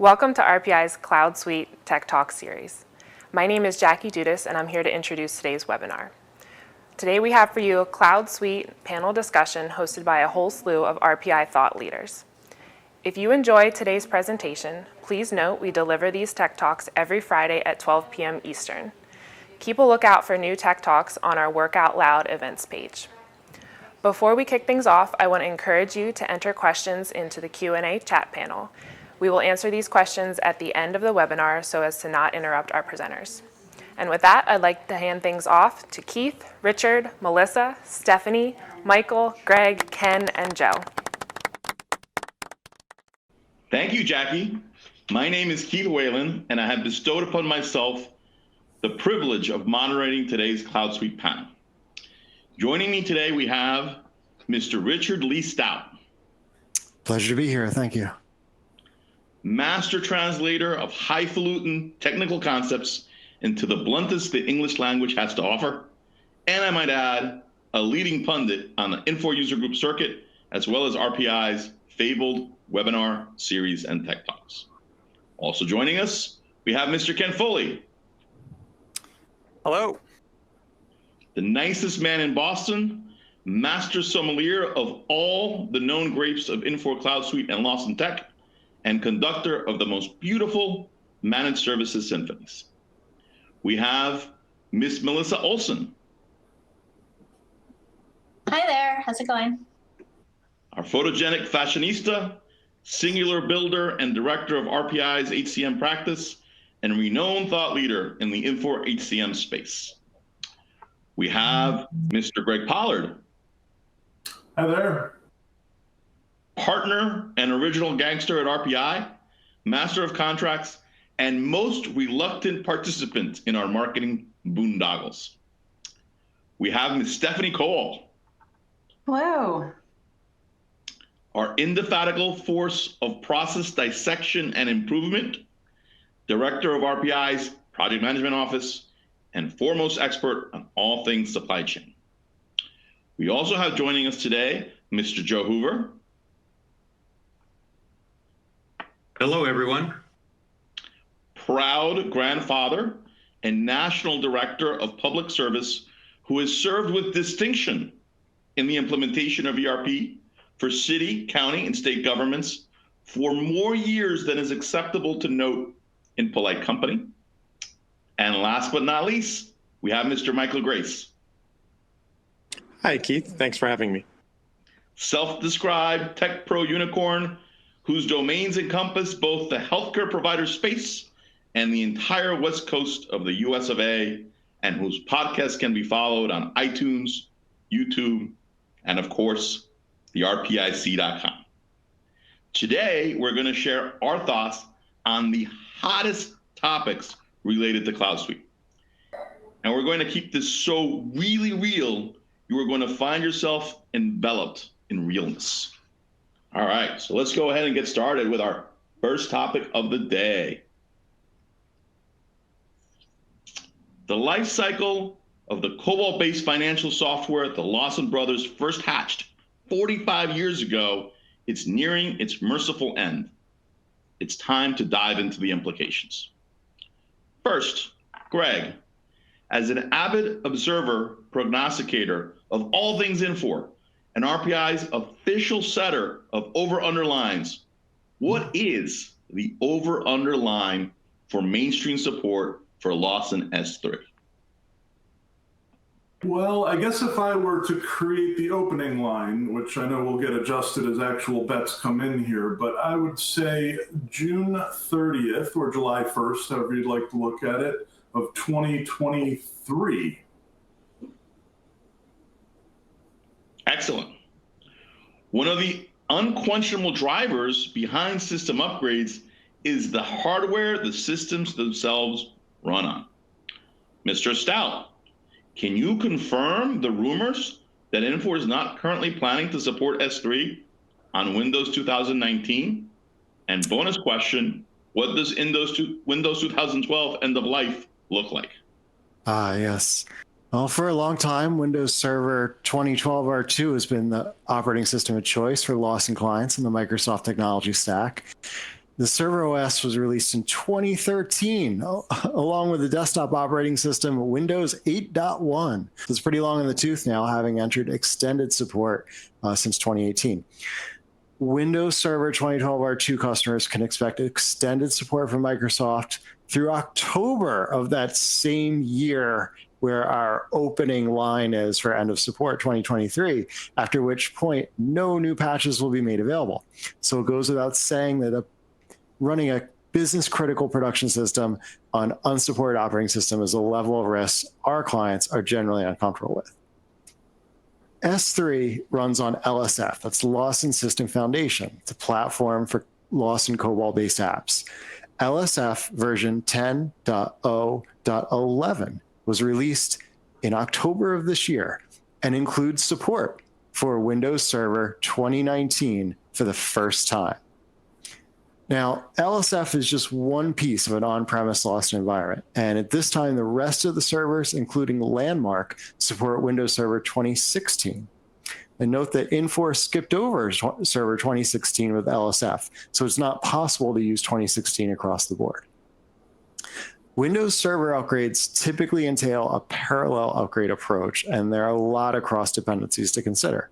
Welcome to RPI's CloudSuite Tech Talk series. My name is Jackie Dudas, and I'm here to introduce today's webinar. Today we have for you a CloudSuite panel discussion hosted by a whole slew of RPI thought leaders. If you enjoy today's presentation, please note we deliver these Tech Talks every Friday at 12 p.m. Eastern. Keep a lookout for new Tech Talks on our Work Out Loud events page. Before we kick things off, I want to encourage you to enter questions into the Q&A chat panel. We will answer these questions at the end of the webinar so as to not interrupt our presenters. And with that, I'd like to hand things off to Keith, Richard, Melissa, Stephanie, Michael, Greg, Ken, and Joe. Thank you, Jackie. My name is Keith Whalen, and I have bestowed upon myself the privilege of moderating today's CloudSuite panel. Joining me today, we have Mr. Richard Lee Stout. Pleasure to be here. Thank you. Master translator of highfalutin technical concepts into the bluntest the English language has to offer. And I might add, a leading pundit on the Infor user group circuit, as well as RPI's fabled webinar series and tech talks. Also joining us, we have Mr. Ken Foley. Hello. The nicest man in Boston, master sommelier of all the known grapes of Infor, CloudSuite, and Lawson Tech, and conductor of the most beautiful managed services symphonies. We have Miss Melissa Olson. Hi there, how's it going? Our photogenic fashionista, singular builder, and director of RPI's HCM practice, and renowned thought leader in the Infor HCM space. We have Mr. Greg Pollard. Hi there. Partner and original gangster at RPI, master of contracts, and most reluctant participant in our marketing boondoggles. We have Ms. Stephanie Cole. Hello. Our indefatigable force of process dissection and improvement, director of RPI's project management office, and foremost expert on all things supply chain. We also have joining us today, Mr. Joe Hoover. Hello, everyone. Proud grandfather and national director of public service who has served with distinction in the implementation of ERP for city, county, and state governments for more years than is acceptable to note in polite company. And last but not least, we have Mr. Michael Grace. Hi, Keith. Thanks for having me. Self-described tech pro unicorn whose domains encompass both the healthcare provider space and the entire West Coast of the US of A, and whose podcast can be followed on iTunes, YouTube, and of course, the RPIC.com. Today, we're going to share our thoughts on the hottest topics related to CloudSuite. And we're going to keep this so really real, you are going to find yourself enveloped in realness. All right, so let's go ahead and get started with our first topic of the day. The life cycle of the COBOL-based financial software the Lawson brothers first hatched 45 years ago, it's nearing its merciful end. It's time to dive into the implications. First, Greg, as an avid observer, prognosticator of all things Infor, and RPI's official setter of over-under lines, what is the over-under line for mainstream support for Lawson S3? Well, I guess if I were to create the opening line, which I know will get adjusted as actual bets come in here, but I would say June 30th or July 1st, however you'd like to look at it, of 2023. Excellent. One of the unquestionable drivers behind system upgrades is the hardware the systems themselves run on. Mr. Stout, can you confirm the rumors that Infor is not currently planning to support S3 on Windows 2019? And bonus question, what does Windows 2012 end of life look like? Yes. Well, for a long time, Windows Server 2012 R2 has been the operating system of choice for Lawson clients in the Microsoft technology stack. The Server OS was released in 2013, along with the desktop operating system Windows 8.1. It's pretty long in the tooth now, having entered extended support since 2018. Windows Server 2012 R2 customers can expect extended support from Microsoft through October of that same year, where our opening line is for end of support 2023, after which point no new patches will be made available. So it goes without saying that running a business critical production system on unsupported operating system is a level of risk our clients are generally uncomfortable with. S3 runs on LSF, that's Lawson System Foundation. It's a platform for Lawson COBOL based apps. LSF version 10.0.11 was released in October of this year and includes support for Windows Server 2019 for the first time. Now, LSF is just one piece of an on-premise Lawson environment, and at this time, the rest of the servers, including Landmark, support Windows Server 2016. And note that Infor skipped over Server 2016 with LSF, so it's not possible to use 2016 across the board. Windows Server upgrades typically entail a parallel upgrade approach, and there are a lot of cross dependencies to consider.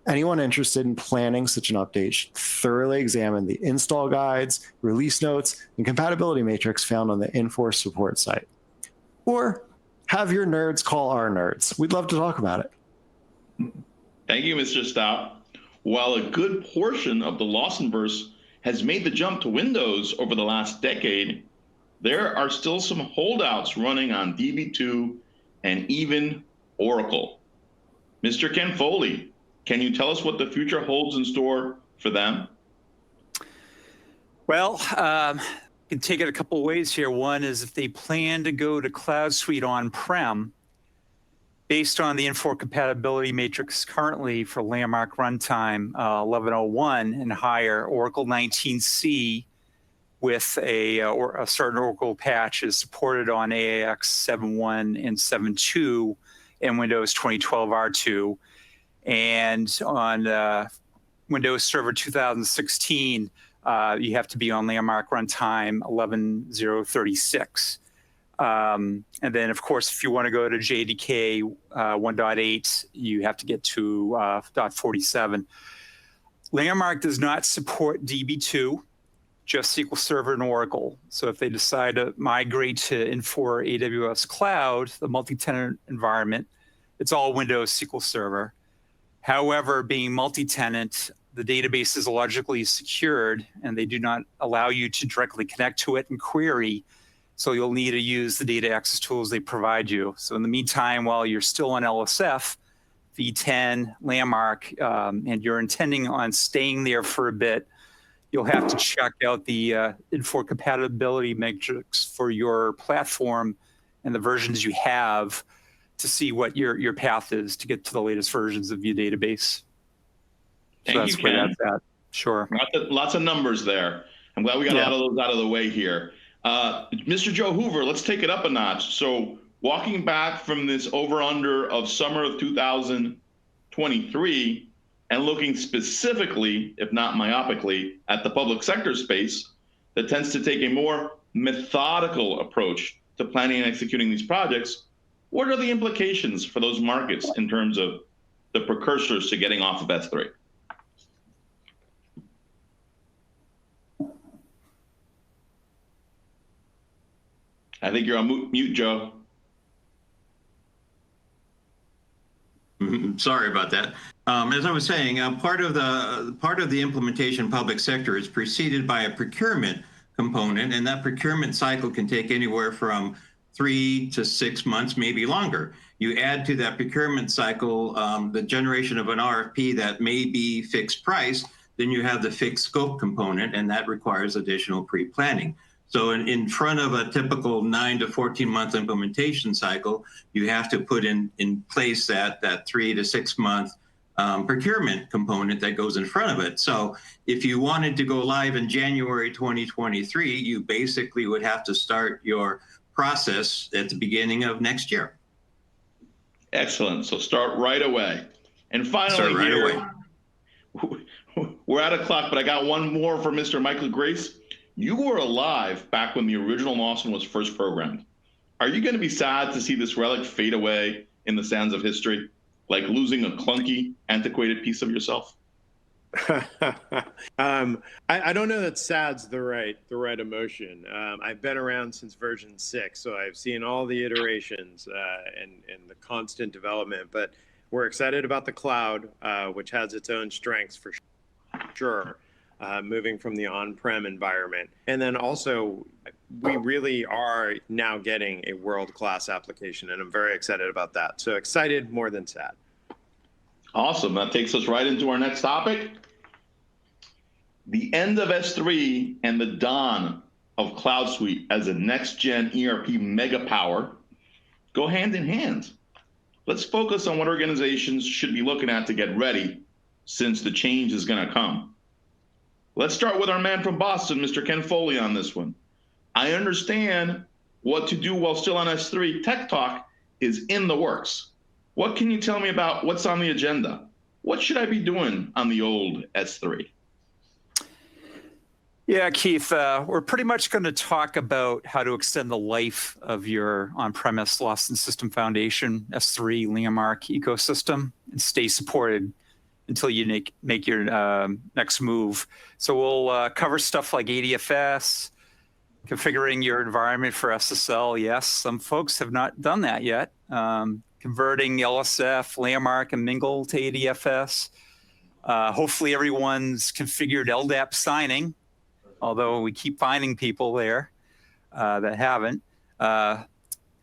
Anyone interested in planning such an update should thoroughly examine the install guides, release notes, and compatibility matrix found on the Infor support site. Or have your nerds call our nerds. We'd love to talk about it. Thank you, Mr. Stout. While a good portion of the Lawsonverse has made the jump to Windows over the last decade, there are still some holdouts running on DB2 and even Oracle. Mr. Ken Foley, can you tell us what the future holds in store for them? Well, you can take it a couple of ways here. One is if they plan to go to CloudSuite on-prem, based on the Infor compatibility matrix currently for Landmark runtime 1101 and higher, Oracle 19c with a certain Oracle patch is supported on AIX 7.1 and 7.2 and Windows 2012 R2. And on Windows Server 2016, you have to be on Landmark runtime 11.036. And then, of course, if you want to go to JDK 1.8, you have to get to .47. Landmark does not support DB2, just SQL Server and Oracle. So if they decide to migrate to Infor AWS Cloud, the multi-tenant environment, it's all Windows SQL Server. However, being multi-tenant, the database is logically secured, and they do not allow you to directly connect to it and query. So you'll need to use the data access tools they provide you. So in the meantime, while you're still on LSF, V10, Landmark, and you're intending on staying there for a bit, you'll have to check out the Infor compatibility matrix for your platform and the versions you have to see what your path is to get to the latest versions of your database. Thank you, Ken. That's at. Sure. Lots of numbers there. I'm glad we got a lot of those out of the way here. Mr. Joe Hoover, let's take it up a notch. So walking back from this over-under of summer of 2023, and looking specifically, if not myopically, at the public sector space that tends to take a more methodical approach to planning and executing these projects, what are the implications for those markets in terms of the precursors to getting off of S3? I think you're on mute, Joe. Sorry about that. As I was saying, part of the implementation public sector is preceded by a procurement component, and that procurement cycle can take anywhere from 3 to 6 months, maybe longer. You add to that procurement cycle the generation of an RFP that may be fixed price, then you have the fixed scope component, and that requires additional pre-planning. So in front of a typical 9 to 14 month implementation cycle, you have to put in place that 3 to 6 month procurement component that goes in front of it. So if you wanted to go live in January 2023, you basically would have to start your process at the beginning of next year. Excellent. So start right away. And finally, start right away. We're out of clock, but I got one more for Mr. Michael Grace. You were alive back when the original Lawson was first programmed. Are you going to be sad to see this relic fade away in the sands of history, like losing a clunky, antiquated piece of yourself? I don't know that sad's the right emotion. I've been around since version 6, so I've seen all the iterations and the constant development. But we're excited about the cloud, which has its own strengths for sure. Moving from the on-prem environment, and then also we really are now getting a world-class application, and I'm very excited about that. So excited more than sad. Awesome. That takes us right into our next topic. The end of S3 and the dawn of CloudSuite as a next-gen ERP mega power go hand in hand. Let's focus on what organizations should be looking at to get ready, since the change is going to come. Let's start with our man from Boston, Mr. Ken Foley, on this one. I understand what to do while still on S3. Tech Talk is in the works. What can you tell me about what's on the agenda? What should I be doing on the old S3? Yeah, Keith, we're pretty much going to talk about how to extend the life of your on-premise Lawson System Foundation S3 Landmark ecosystem and stay supported until you make your next move. So we'll cover stuff like ADFS, configuring your environment for SSL. Yes, some folks have not done that yet. Converting LSF, Landmark, and Mingle to ADFS. Hopefully everyone's configured LDAP signing, although we keep finding people there that haven't.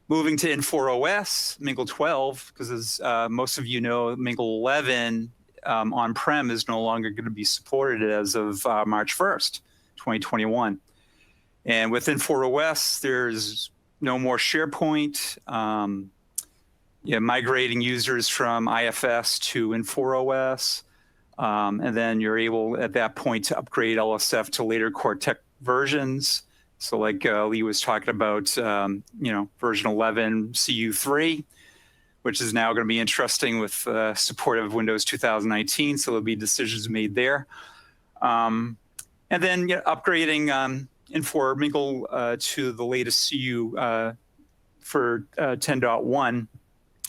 Moving to Infor OS, Mingle 12, because as most of you know, Mingle 11 on-prem is no longer going to be supported as of March 1st, 2021. And with Infor OS, there's no more SharePoint. Migrating users from IFS to Infor OS. And then you're able at that point to upgrade LSF to later Cortex versions. So like Lee was talking about, version 11 CU3, which is now going to be interesting with support of Windows 2019. So there'll be decisions made there. And then upgrading Infor Mingle to the latest CU for 10.1.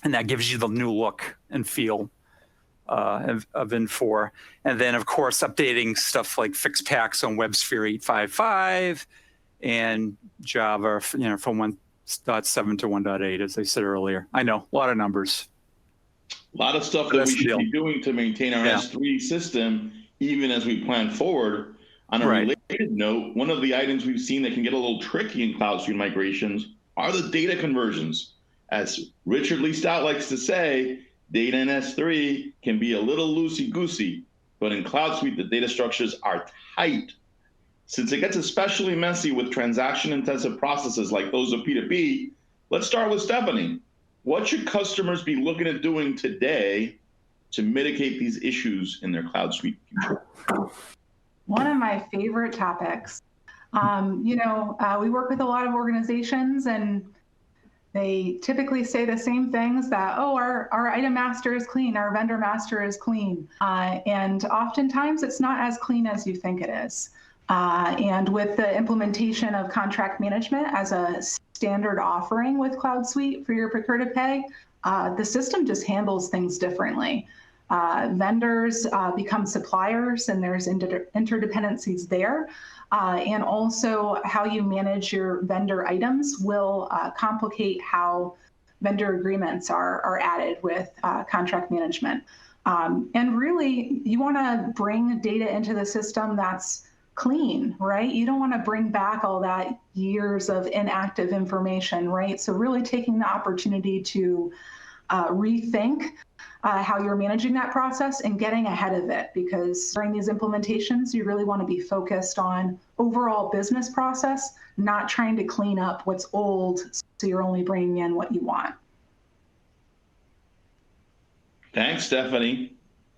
And that gives you the new look and feel of Infor. And then, of course, updating stuff like fixed packs on WebSphere 8.5.5 and Java, from 1.7 to 1.8, as I said earlier. I know, a lot of numbers. A lot of stuff that we should be doing to maintain our S3 system, even as we plan forward. On a related note, one of the items we've seen that can get a little tricky in CloudSuite migrations are the data conversions. As Richard Lee Stout likes to say, data in S3 can be a little loosey-goosey, but in CloudSuite, the data structures are tight. Since it gets especially messy with transaction-intensive processes like those of P2P, let's start with Stephanie. What should customers be looking at doing today to mitigate these issues in their CloudSuite future? One of my favorite topics. We work with a lot of organizations, and they typically say the same things that, our item master is clean, our vendor master is clean. And oftentimes it's not as clean as you think it is. And with the implementation of contract management as a standard offering with CloudSuite for your procure to pay, the system just handles things differently. Vendors become suppliers, and there's interdependencies there. And also how you manage your vendor items will complicate how vendor agreements are added with contract management. And really, you want to bring data into the system that's clean, right? You don't want to bring back all that years of inactive information, right? So really taking the opportunity to rethink how you're managing that process and getting ahead of it, because during these implementations, you really want to be focused on overall business process, not trying to clean up what's old so you're only bringing in what you want. Thanks, Stephanie.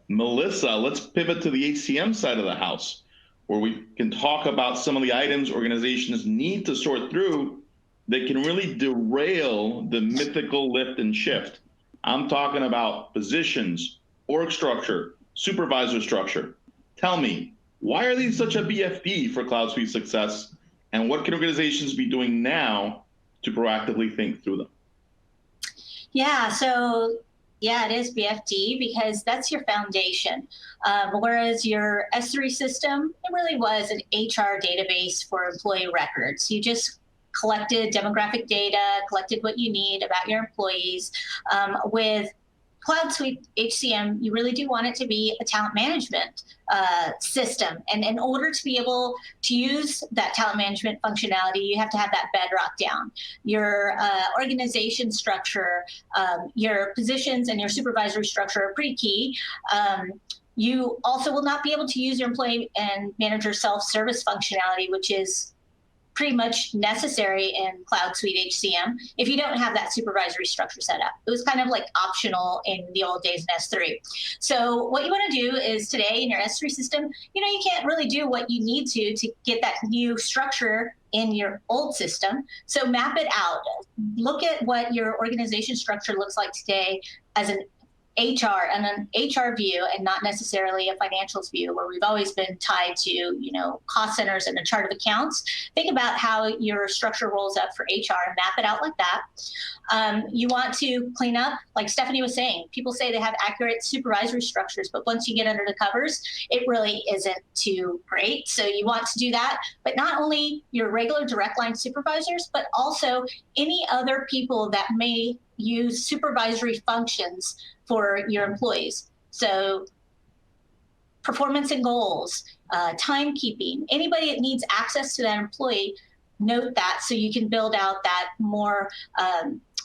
Melissa, let's pivot to the HCM side of the house, where we can talk about some of the items organizations need to sort through that can really derail the mythical lift and shift. I'm talking about positions, org structure, supervisor structure. Tell me, why are these such a BFD for CloudSuite success? And what can organizations be doing now to proactively think through them? Yeah, so yeah, it is BFD because that's your foundation. Whereas your S3 system, it really was an HR database for employee records. You just collected demographic data, collected what you need about your employees. With CloudSuite HCM, you really do want it to be a talent management system. And in order to be able to use that talent management functionality, you have to have that bedrock down. Your organization structure, your positions and your supervisory structure are pretty key. You also will not be able to use your employee and manager self-service functionality, which is pretty much necessary in CloudSuite HCM if you don't have that supervisory structure set up. It was kind of like optional in the old days in S3. So what you want to do is today in your S3 system, you can't really do what you need to get that new structure in your old system. So map it out. Look at what your organization structure looks like today as an HR and an HR view and not necessarily a financials view where we've always been tied to, cost centers and a chart of accounts. Think about how your structure rolls up for HR and map it out like that. You want to clean up, like Stephanie was saying, people say they have accurate supervisory structures, but once you get under the covers, it really isn't too great. So you want to do that, but not only your regular direct line supervisors, but also any other people that may use supervisory functions for your employees. So performance and goals, timekeeping, anybody that needs access to that employee, note that so you can build out that more,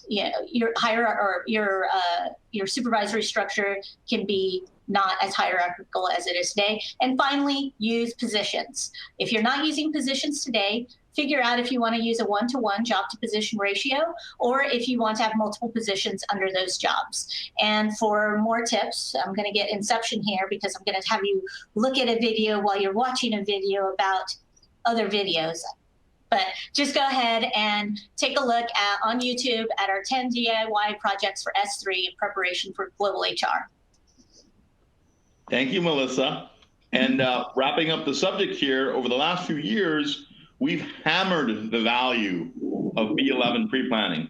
your higher or your supervisory structure can be not as hierarchical as it is today. And finally, use positions. If you're not using positions today, figure out if you want to use a one-to-one job to position ratio, or if you want to have multiple positions under those jobs. And for more tips, I'm going to get Inception here because I'm going to have you look at a video while you're watching a video about other videos. But just go ahead and take a look on YouTube at our 10 DIY projects for S3 in preparation for global HR. Thank you, Melissa. And wrapping up the subject here, over the last few years, we've hammered the value of B11 pre-planning.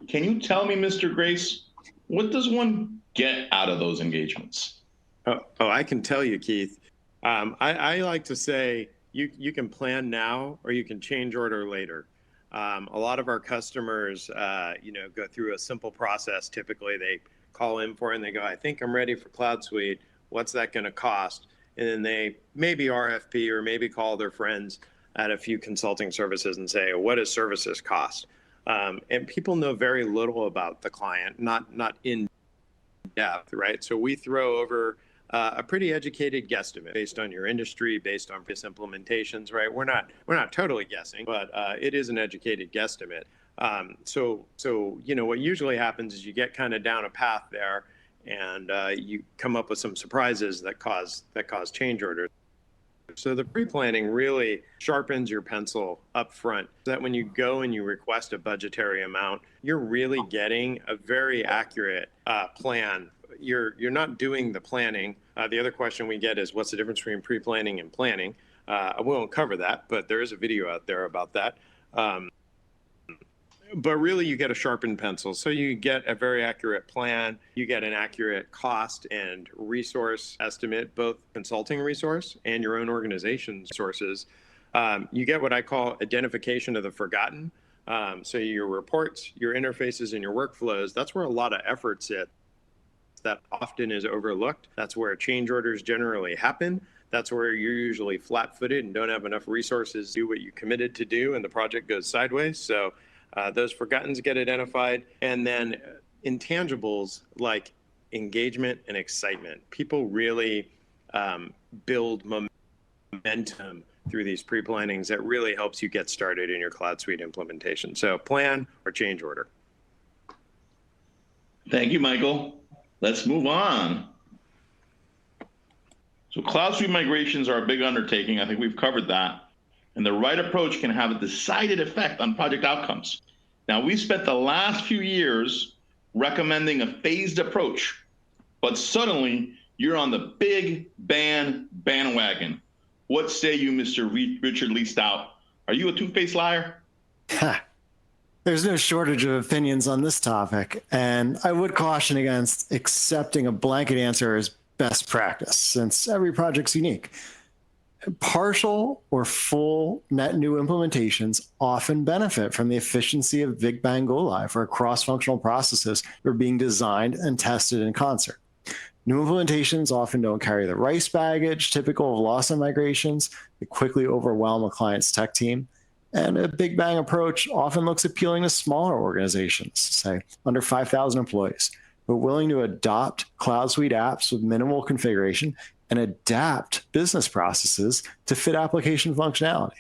Can you tell me, Mr. Grace, what does one get out of those engagements? Oh, I can tell you, Keith. I like to say you can plan now or you can change order later. A lot of our customers, go through a simple process. Typically, they call Infor and they go, I think I'm ready for CloudSuite. What's that going to cost? And then they maybe RFP or maybe call their friends at a few consulting services and say, what does services cost? And people know very little about the client, not in depth, right? So we throw over a pretty educated guesstimate based on your industry, based on previous implementations, right? We're not totally guessing, but it is an educated guesstimate. So what usually happens is you get kind of down a path there, and you come up with some surprises that cause change orders. So the pre-planning really sharpens your pencil up front so that when you go and you request a budgetary amount, you're really getting a very accurate plan. You're not doing the planning. The other question we get is, what's the difference between pre-planning and planning? I won't cover that, but there is a video out there about that. But really, you get a sharpened pencil. So you get a very accurate plan. You get an accurate cost and resource estimate, both consulting resource and your own organization sources. You get what I call identification of the forgotten. So your reports, your interfaces, and your workflows, that's where a lot of effort sits. That often is overlooked. That's where change orders generally happen. That's where you're usually flat-footed and don't have enough resources to do what you committed to do, and the project goes sideways. So those forgottens get identified, and then intangibles like engagement and excitement. People really build momentum through these pre-plannings that really helps you get started in your CloudSuite implementation. So plan or change order. Thank you, Michael. Let's move on. So CloudSuite migrations are a big undertaking. I think we've covered that. And the right approach can have a decided effect on project outcomes. Now, we spent the last few years recommending a phased approach, but suddenly you're on the big bandwagon. What say you, Mr. Richard Lee Stout? Are you a two-faced liar? There's no shortage of opinions on this topic, and I would caution against accepting a blanket answer as best practice, since every project's unique. Partial or full net new implementations often benefit from the efficiency of Big Bang Go Live, where cross-functional processes are being designed and tested in concert. New implementations often don't carry the rice baggage typical of loss and migrations. They quickly overwhelm a client's tech team. And a Big Bang approach often looks appealing to smaller organizations, say under 5,000 employees, who are willing to adopt CloudSuite apps with minimal configuration and adapt business processes to fit application functionality.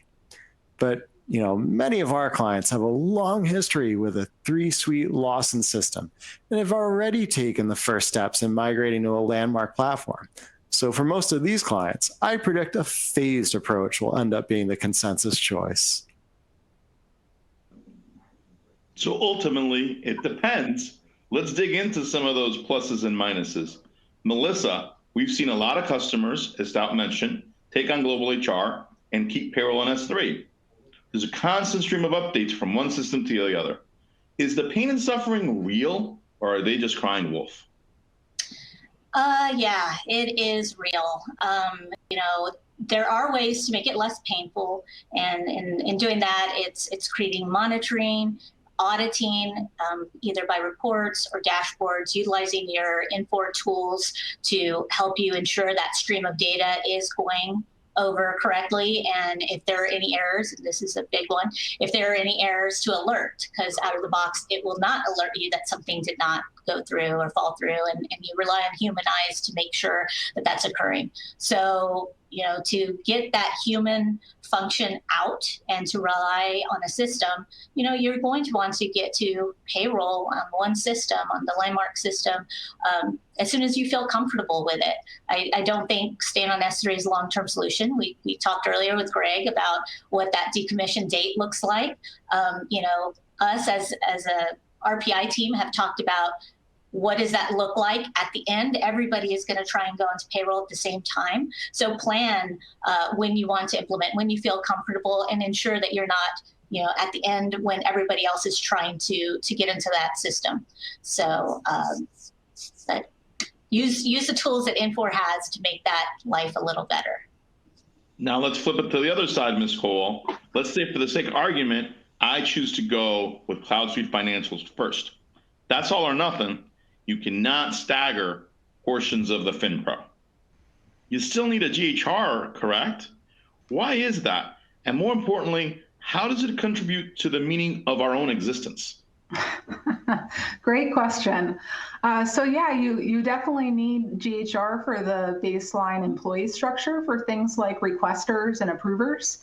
But many of our clients have a long history with a 3-suite Lawson system and have already taken the first steps in migrating to a landmark platform. So for most of these clients, I predict a phased approach will end up being the consensus choice. So ultimately, it depends. Let's dig into some of those pluses and minuses. Melissa, we've seen a lot of customers, as Stout mentioned, take on global HR and keep payroll on S3. There's a constant stream of updates from one system to the other. Is the pain and suffering real, or are they just crying wolf? Yeah, it is real. There are ways to make it less painful, and in doing that, it's creating monitoring, auditing, either by reports or dashboards, utilizing your Infor tools to help you ensure that stream of data is going over correctly. And if there are any errors, and this is a big one, if there are any errors, to alert, because out of the box, it will not alert you that something did not go through or fall through, and you rely on human eyes to make sure that that's occurring. So, to get that human function out and to rely on a system, you're going to want to get to payroll on one system, on the landmark system, as soon as you feel comfortable with it. I don't think staying on S3 is a long-term solution. We talked earlier with Greg about what that decommission date looks like. Us as a RPI team have talked about what does that look like at the end. Everybody is going to try and go into payroll at the same time. So plan when you want to implement, when you feel comfortable, and ensure that you're not, at the end when everybody else is trying to get into that system. So but use the tools that Infor has to make that life a little better. Now let's flip it to the other side, Ms. Cole. Let's say, for the sake of argument, I choose to go with CloudSuite Financials first. That's all or nothing. You cannot stagger portions of the FinPro. You still need a GHR, correct? Why is that? And more importantly, how does it contribute to the meaning of our own existence? Great question. So yeah, you definitely need GHR for the baseline employee structure for things like requesters and approvers.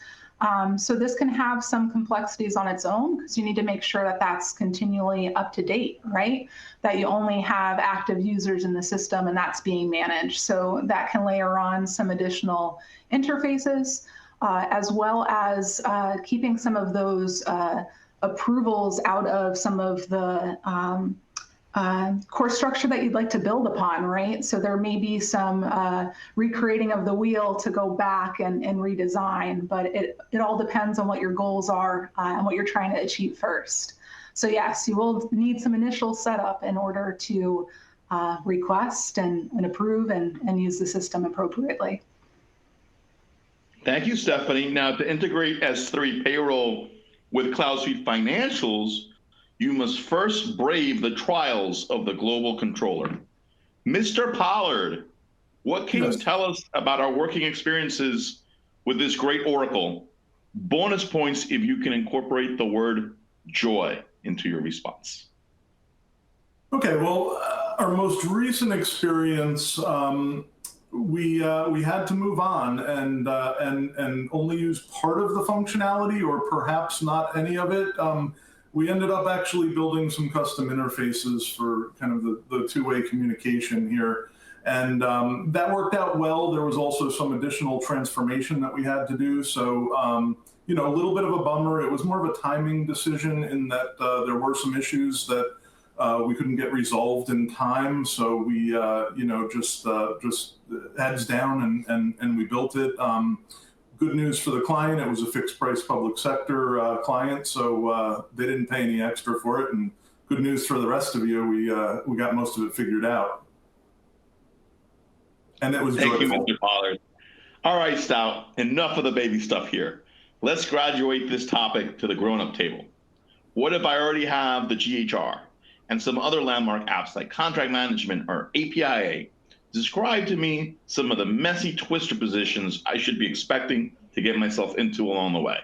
So this can have some complexities on its own, because you need to make sure that that's continually up to date, right? That you only have active users in the system and that's being managed. So that can layer on some additional interfaces, as well as keeping some of those approvals out of some of the core structure that you'd like to build upon, right? So there may be some recreating of the wheel to go back and redesign, but it all depends on what your goals are and what you're trying to achieve first. So yes, you will need some initial setup in order to request and approve and use the system appropriately. Thank you, Stephanie. Now, to integrate S3 payroll with CloudSuite Financials, you must first brave the trials of the global controller. Mr. Pollard, what can you tell us about our working experiences with this great Oracle? Bonus points if you can incorporate the word joy into your response. Okay, well, our most recent experience, we had to move on and only use part of the functionality, or perhaps not any of it. We ended up actually building some custom interfaces for kind of the two-way communication here. And that worked out well. There was also some additional transformation that we had to do. So, a little bit of a bummer. It was more of a timing decision in that there were some issues that we couldn't get resolved in time. So we, just heads down and we built it. good news for the client. It was a fixed price public sector client, so they didn't pay any extra for it. And good news for the rest of you, we got most of it figured out. And it was Thank you, joyful. Mr. Pollard. All right, Stout, enough of the baby stuff here. Let's graduate this topic to the grown-up table. What if I already have the GHR and some other landmark apps like contract management or APIA? Describe to me some of the messy twister positions I should be expecting to get myself into along the way.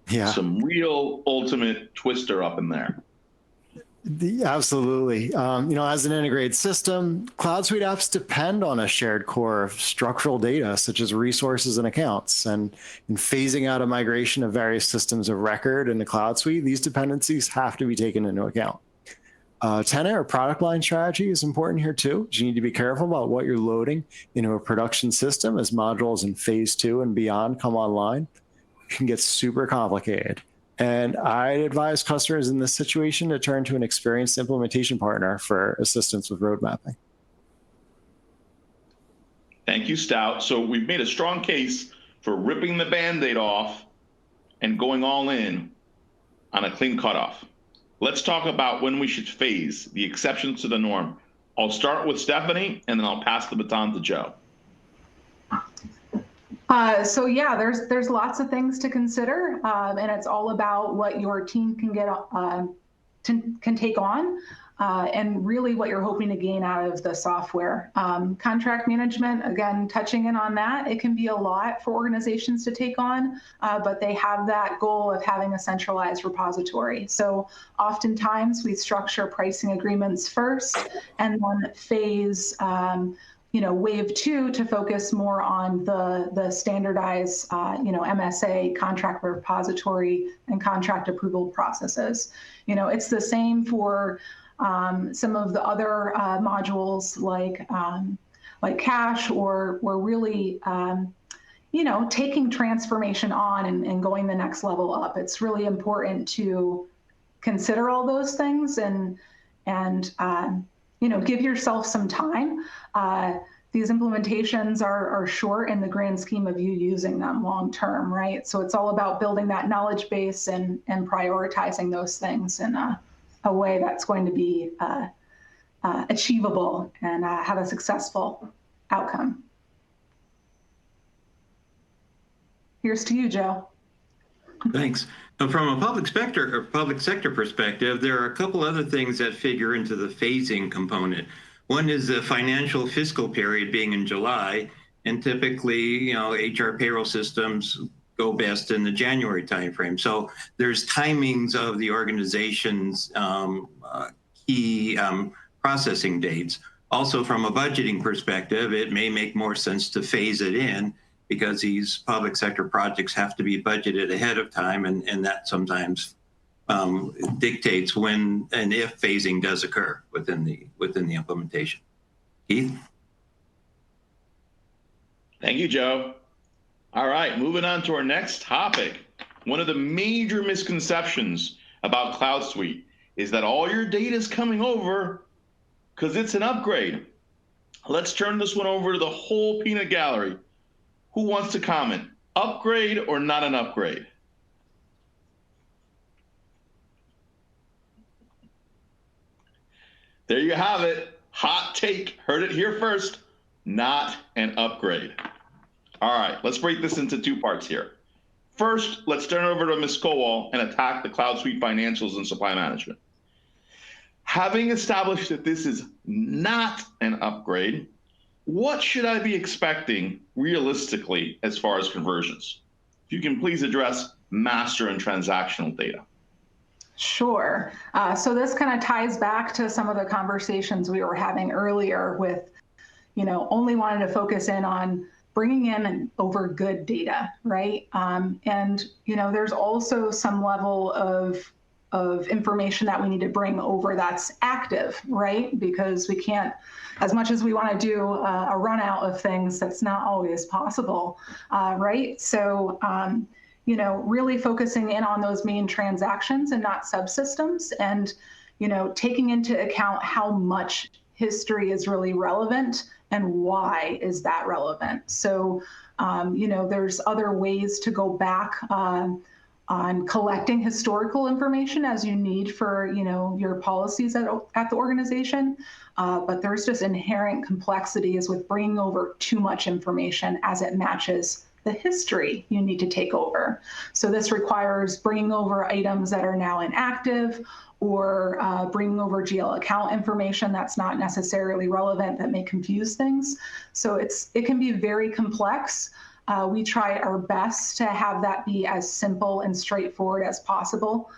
Yeah. Some real ultimate twister up in there. Absolutely. As an integrated system, CloudSuite apps depend on a shared core of structural data, such as resources and accounts. And in phasing out a migration of various systems of record into CloudSuite, these dependencies have to be taken into account. Tenant or product line strategy is important here too. You need to be careful about what you're loading into a production system as modules in phase 2 and beyond come online. It can get super complicated. And I advise customers in this situation to turn to an experienced implementation partner for assistance with road mapping. Thank you, Stout. So we've made a strong case for ripping the Band-Aid off and going all in on a clean cutoff. Let's talk about when we should phase the exceptions to the norm. I'll start with Stephanie, and then I'll pass the baton to Joe. So yeah, there's lots of things to consider, and it's all about what your team can get can take on, and really what you're hoping to gain out of the software. Contract management, again, touching in on that, it can be a lot for organizations to take on, but they have that goal of having a centralized repository. So oftentimes we structure pricing agreements first, and then phase wave 2 to focus more on the standardized, MSA, contract repository, and contract approval processes. It's the same for some of the other modules like cash, or really, taking transformation on and going the next level up. It's really important to consider all those things and give yourself some time. These implementations are short in the grand scheme of you using them long term, right? So it's all about building that knowledge base and prioritizing those things in a way that's going to be achievable and have a successful outcome. Here's to you, Joe. Thanks. From a public sector perspective, there are a couple other things that figure into the phasing component. One is the financial fiscal period being in July, and typically, HR payroll systems go best in the January timeframe. So there's timings of the organization's key processing dates. Also, from a budgeting perspective, it may make more sense to phase it in, because these public sector projects have to be budgeted ahead of time, and that sometimes dictates when and if phasing does occur within the implementation. Keith? Thank you, Joe. All right, moving on to our next topic. One of the major misconceptions about CloudSuite is that all your data is coming over because it's an upgrade. Let's turn this one over to the whole peanut gallery. Who wants to comment? Upgrade or not an upgrade? There you have it. Hot take. Heard it here first. Not an upgrade. All right, let's break this into two parts here. First, let's turn over to Ms. Kowal and attack the CloudSuite financials and supply management. Having established that this is not an upgrade, what should I be expecting realistically as far as conversions? If you can please address master and transactional data. Sure. So this kind of ties back to some of the conversations we were having earlier with, only wanting to focus in on bringing in over good data, right? And there's also some level of information that we need to bring over that's active, right? Because we can't, as much as we want to do a run out of things, that's not always possible, right? So, really focusing in on those main transactions and not subsystems, and, taking into account how much history is really relevant and why is that relevant. So, there's other ways to go back on collecting historical information as you need for, your policies at the organization. But there's just inherent complexities with bringing over too much information as it matches the history you need to take over. So this requires bringing over items that are now inactive, or bringing over GL account information that's not necessarily relevant, that may confuse things. So it can be very complex. We try our best to have that be as simple and straightforward as possible,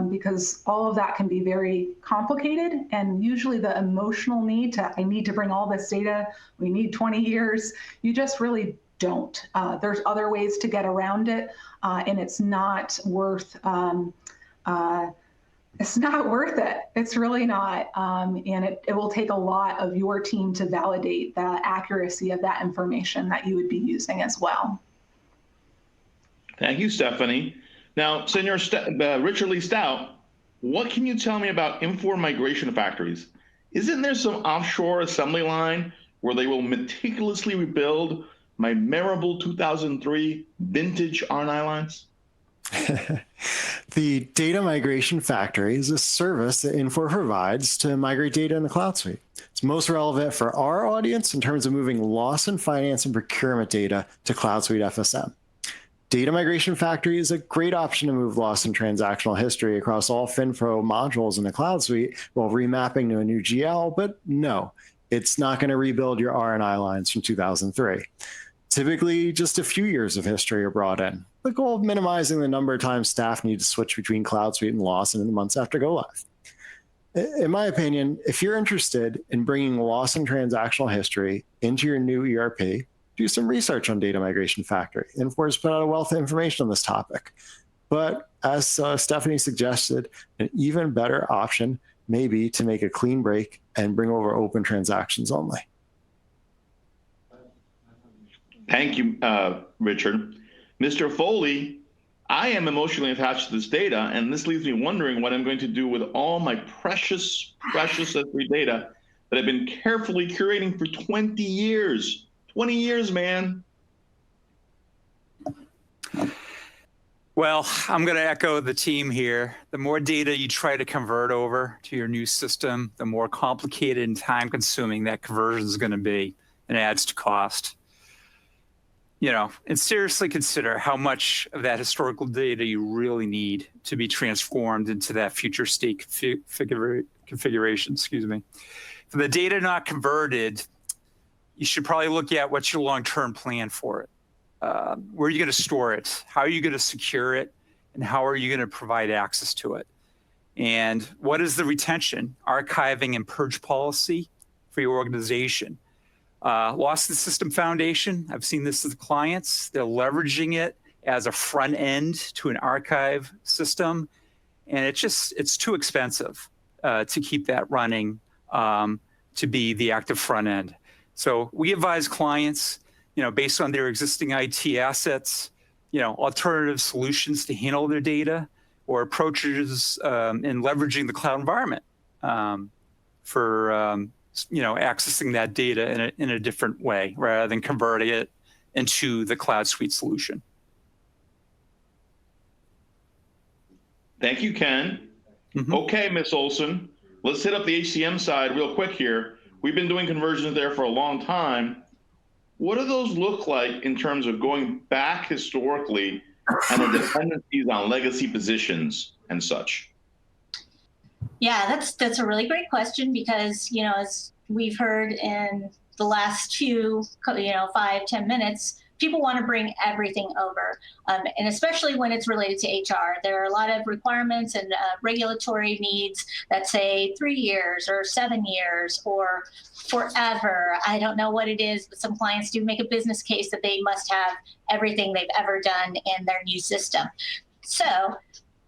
because all of that can be very complicated. And usually the emotional need I need to bring all this data, we need 20 years, you just really don't. There's other ways to get around it, and it's not worth it. It's really not. And it will take a lot of your team to validate the accuracy of that information that you would be using as well. Thank you, Stephanie. Now, Senior Richard Lee Stout, what can you tell me about Infor migration factories? Isn't there some offshore assembly line where they will meticulously rebuild my memorable 2003 vintage R9 lines? The Data Migration Factory is a service that Infor provides to migrate data in the CloudSuite. It's most relevant for our audience in terms of moving loss and finance and procurement data to CloudSuite FSM. Data Migration Factory is a great option to move loss and transactional history across all FinPro modules in the CloudSuite while remapping to a new GL, but no, it's not going to rebuild your R&I lines from 2003. Typically, just a few years of history are brought in. The goal of minimizing the number of times staff need to switch between CloudSuite and loss in the months after go live. In my opinion, if you're interested in bringing loss and transactional history into your new ERP, do some research on Data Migration Factory. Infor has put out a wealth of information on this topic. But as Stephanie suggested, an even better option may be to make a clean break and bring over open transactions only. Thank you, Richard. Mr. Foley, I am emotionally attached to this data, and this leaves me wondering what I'm going to do with all my precious S3 data that I've been carefully curating for 20 years. 20 years, man. Well, I'm going to echo the team here. The more data you try to convert over to your new system, the more complicated and time-consuming that conversion is going to be, and it adds to cost. And seriously consider how much of that historical data you really need to be transformed into that future state configuration, For the data not converted, you should probably look at what's your long-term plan for it. Where are you going to store it? How are you going to secure it? And how are you going to provide access to it? And what is the retention, archiving, and purge policy for your organization? Lost the system foundation. I've seen this with clients. They're leveraging it as a front end to an archive system. And it's too expensive to keep that running to be the active front end. So we advise clients, based on their existing IT assets, alternative solutions to handle their data, or approaches in leveraging the cloud environment for accessing that data in a different way rather than converting it into the CloudSuite solution. Thank you, Ken. Mm-hmm. Okay, Ms. Olson, let's hit up the HCM side real quick here. We've been doing conversions there for a long time. What do those look like in terms of going back historically and the dependencies on legacy positions and such? Yeah, that's a really great question because, as we've heard in the last few, 5-10 minutes, people want to bring everything over. And especially when it's related to HR, there are a lot of requirements and regulatory needs that say 3 years or 7 years or forever. I don't know what it is, but some clients do make a business case that they must have everything they've ever done in their new system. So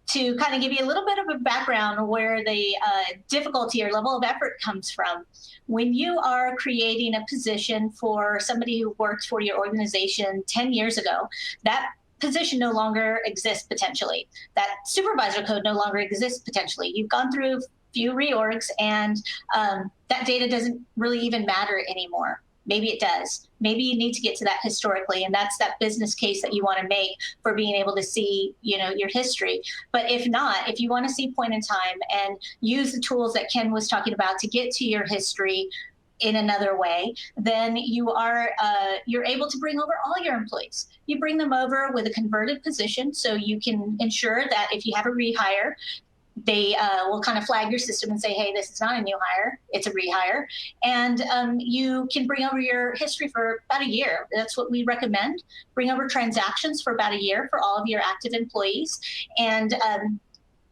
to kind of give you a little bit of a background on where the difficulty or level of effort comes from, when you are creating a position for somebody who worked for your organization 10 years ago, that position no longer exists potentially. That supervisor code no longer exists potentially. You've gone through few reorgs, and that data doesn't really even matter anymore. Maybe it does. Maybe you need to get to that historically, and that's that business case that you want to make for being able to see, your history. But if not, if you want to see point in time and use the tools that Ken was talking about to get to your history in another way, then you're able to bring over all your employees. You bring them over with a converted position, so you can ensure that if you have a rehire, they will kind of flag your system and say, hey, this is not a new hire, it's a rehire. And you can bring over your history for about a year. That's what we recommend. Bring over transactions for about a year for all of your active employees. And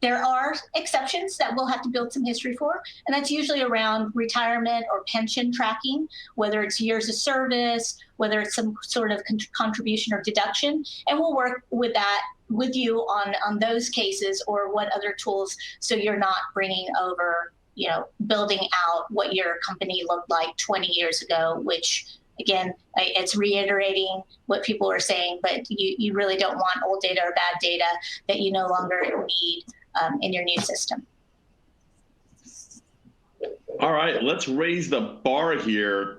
there are exceptions that we'll have to build some history for, and that's usually around retirement or pension tracking, whether it's years of service, whether it's some sort of contribution or deduction, and we'll work with that with you on those cases or what other tools, so you're not bringing over, building out what your company looked like 20 years ago, which again, it's reiterating what people are saying, but you really don't want old data or bad data that you no longer need in your new system. All right, let's raise the bar here.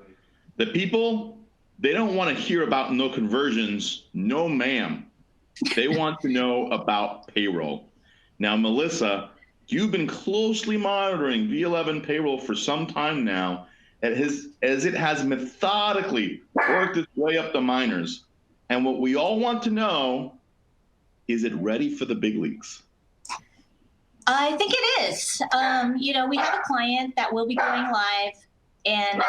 The people, they don't want to hear about no conversions. No, ma'am. They want to know about payroll. Now, Melissa, you've been closely monitoring V11 payroll for some time now, as it has methodically worked its way up the minors. And what we all want to know, is it ready for the big leagues? I think it is. We have a client that will be going live in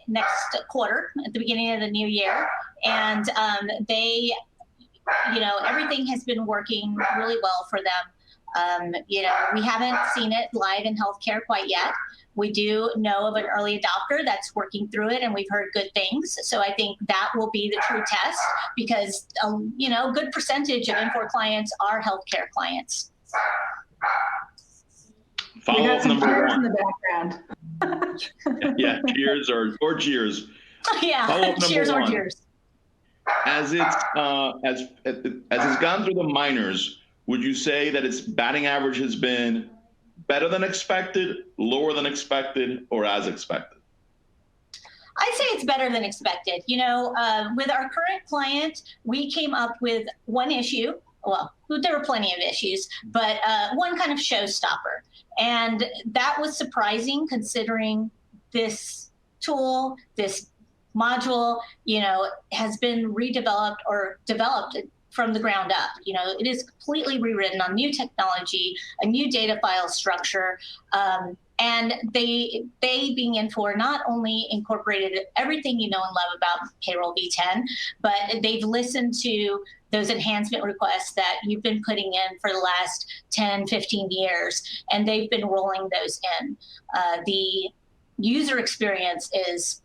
next quarter at the beginning of the new year. And they, everything has been working really well for them. We haven't seen it live in healthcare quite yet. We do know of an early adopter that's working through it, and we've heard good things. So I think that will be the true test, because, a good percentage of Infor clients are healthcare clients. Follow-up number one. In the background. Yeah, cheers or cheers. Yeah, Follow-up number cheers or one. cheers. As it's gone through the minors, would you say that its batting average has been better than expected, lower than expected, or as expected? I'd say it's better than expected. With our current client, we came up with one issue. Well, there were plenty of issues, but one kind of showstopper. And that was surprising, considering this tool, this module, has been redeveloped or developed from the ground up. It is completely rewritten on new technology, a new data file structure. And they being Infor, not only incorporated everything you know and love about Payroll V10, but they've listened to those enhancement requests that you've been putting in for the last 10, 15 years, and they've been rolling those in. The user experience is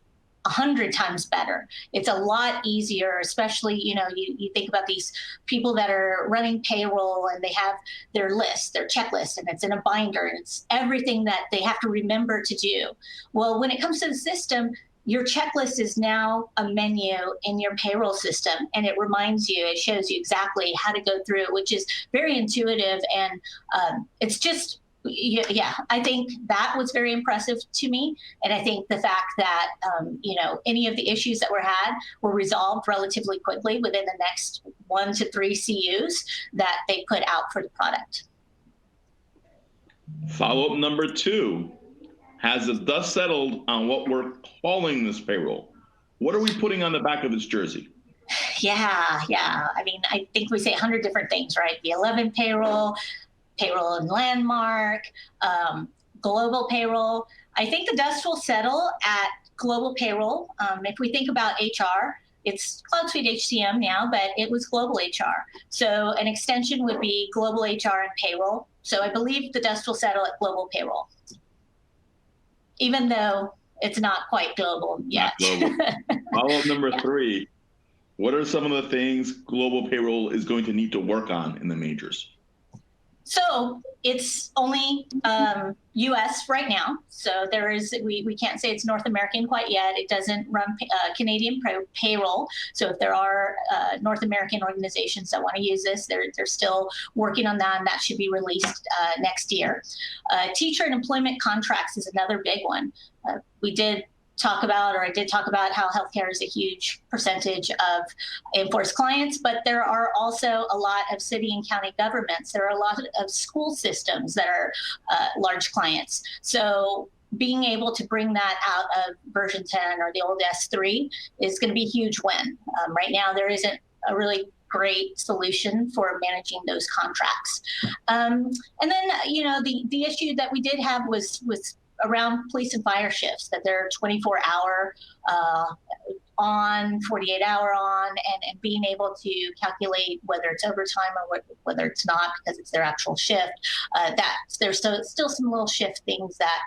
100 times better. It's a lot easier, especially, you think about these people that are running payroll and they have their list, their checklist, and it's in a binder, and it's everything that they have to remember to do. Well, when it comes to the system, your checklist is now a menu in your payroll system, and it reminds you, it shows you exactly how to go through it, which is very intuitive. And it's just, yeah, I think that was very impressive to me. And I think the fact that, any of the issues that were resolved relatively quickly within the next 1 to 3 CUs that they put out for the product. Follow-up number 2, has the dust settled on what we're calling this payroll? What are we putting on the back of this jersey? Yeah. I mean, I think we say 100 different things, right? The 11 payroll and landmark, global payroll. I think the dust will settle at global payroll. If we think about HR, it's CloudSuite HCM now, but it was global HR. So an extension would be global HR and payroll. So I believe the dust will settle at global payroll, even though it's not quite global yet. Not global. Follow-up number 3, what are some of the things global payroll is going to need to work on in the majors? So it's only U.S. right now. So we can't say it's North American quite yet. It doesn't run Canadian payroll. So if there are North American organizations that want to use this, they're still working on that, and that should be released next year. Teacher and employment contracts is another big one. I did talk about how healthcare is a huge percentage of Infor's clients, but there are also a lot of city and county governments. There are a lot of school systems that are large clients. So being able to bring that out of version 10 or the old S3 is going to be a huge win. Right now, there isn't a really great solution for managing those contracts. And then, the issue that we did have was around police and fire shifts, that they're 24-hour on, 48-hour on, and being able to calculate whether it's overtime or whether it's not because it's their actual shift. There's still some little shift things that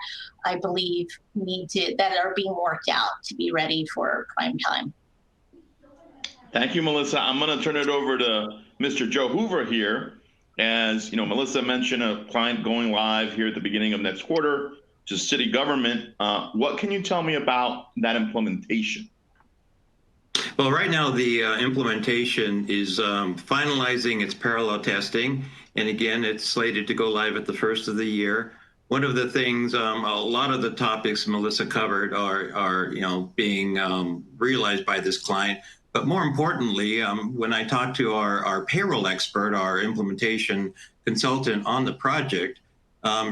I believe that are being worked out to be ready for prime time. Thank you, Melissa. I'm going to turn it over to Mr. Joe Hoover here. As Melissa mentioned, a client going live here at the beginning of next quarter to city government. What can you tell me about that implementation? Well, right now the implementation is finalizing its parallel testing. And again, it's slated to go live at the first of the year. One of the things, a lot of the topics Melissa covered are being realized by this client. But more importantly, when I talked to our payroll expert, our implementation consultant on the project,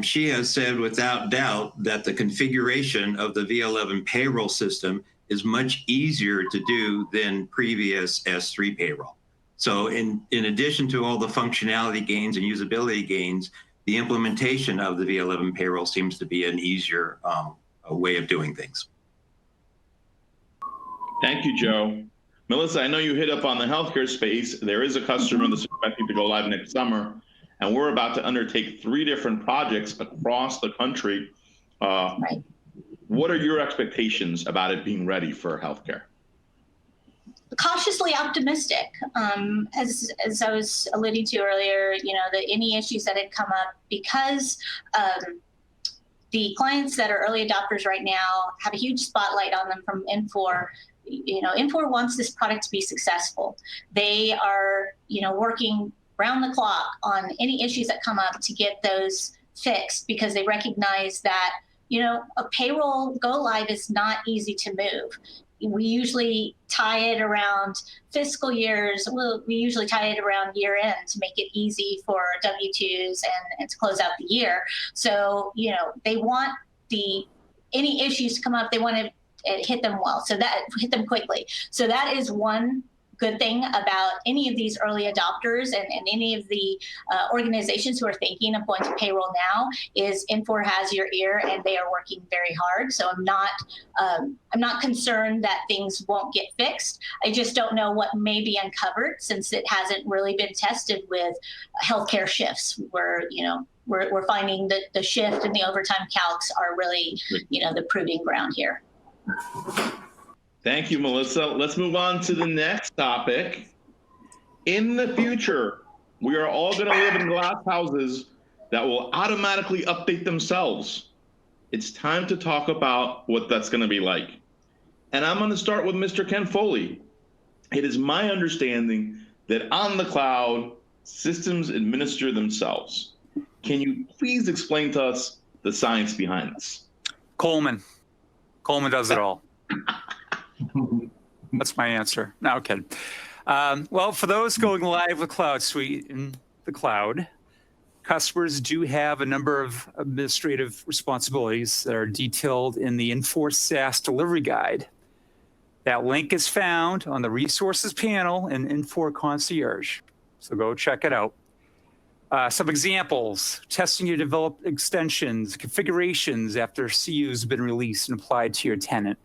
she has said without doubt that the configuration of the V11 payroll system is much easier to do than previous S3 payroll. So in addition to all the functionality gains and usability gains, the implementation of the V11 payroll seems to be an easier way of doing things. Thank you, Joe. Melissa, I know you hit up on the healthcare space. There is a customer that's expecting to go live next summer, and we're about to undertake 3 different projects across the country. Right. What are your expectations about it being ready for healthcare? Cautiously optimistic. As I was alluding to earlier, any issues that had come up, because the clients that are early adopters right now have a huge spotlight on them from Infor. Infor wants this product to be successful. They are, working round the clock on any issues that come up to get those fixed, because they recognize that, a payroll go live is not easy to move. We usually tie it around fiscal years. We usually tie it around year end to make it easy for W-2s and to close out the year. So, they want any issues to come up, they want to hit them hit them quickly. So that is one good thing about any of these early adopters and any of the organizations who are thinking of going to payroll now, is Infor has your ear and they are working very hard. So I'm not concerned that things won't get fixed. I just don't know what may be uncovered, since it hasn't really been tested with healthcare shifts, where we're finding that the shift and the overtime calcs are really the proving ground here. Thank you, Melissa. Let's move on to the next topic. In the future, we are all going to live in glass houses that will automatically update themselves. It's time to talk about what that's going to be like. And I'm going to start with Mr. Ken Foley. It is my understanding that on the cloud, systems administer themselves. Can you please explain to us the science behind this? Coleman does it all. That's my answer. No, I'm kidding. Well, for those going live with CloudSuite in the cloud, customers do have a number of administrative responsibilities that are detailed in the Infor SaaS delivery guide. That link is found on the resources panel in Infor Concierge. So go check it out. Some examples: testing your developed extensions, configurations after CU has been released and applied to your tenant.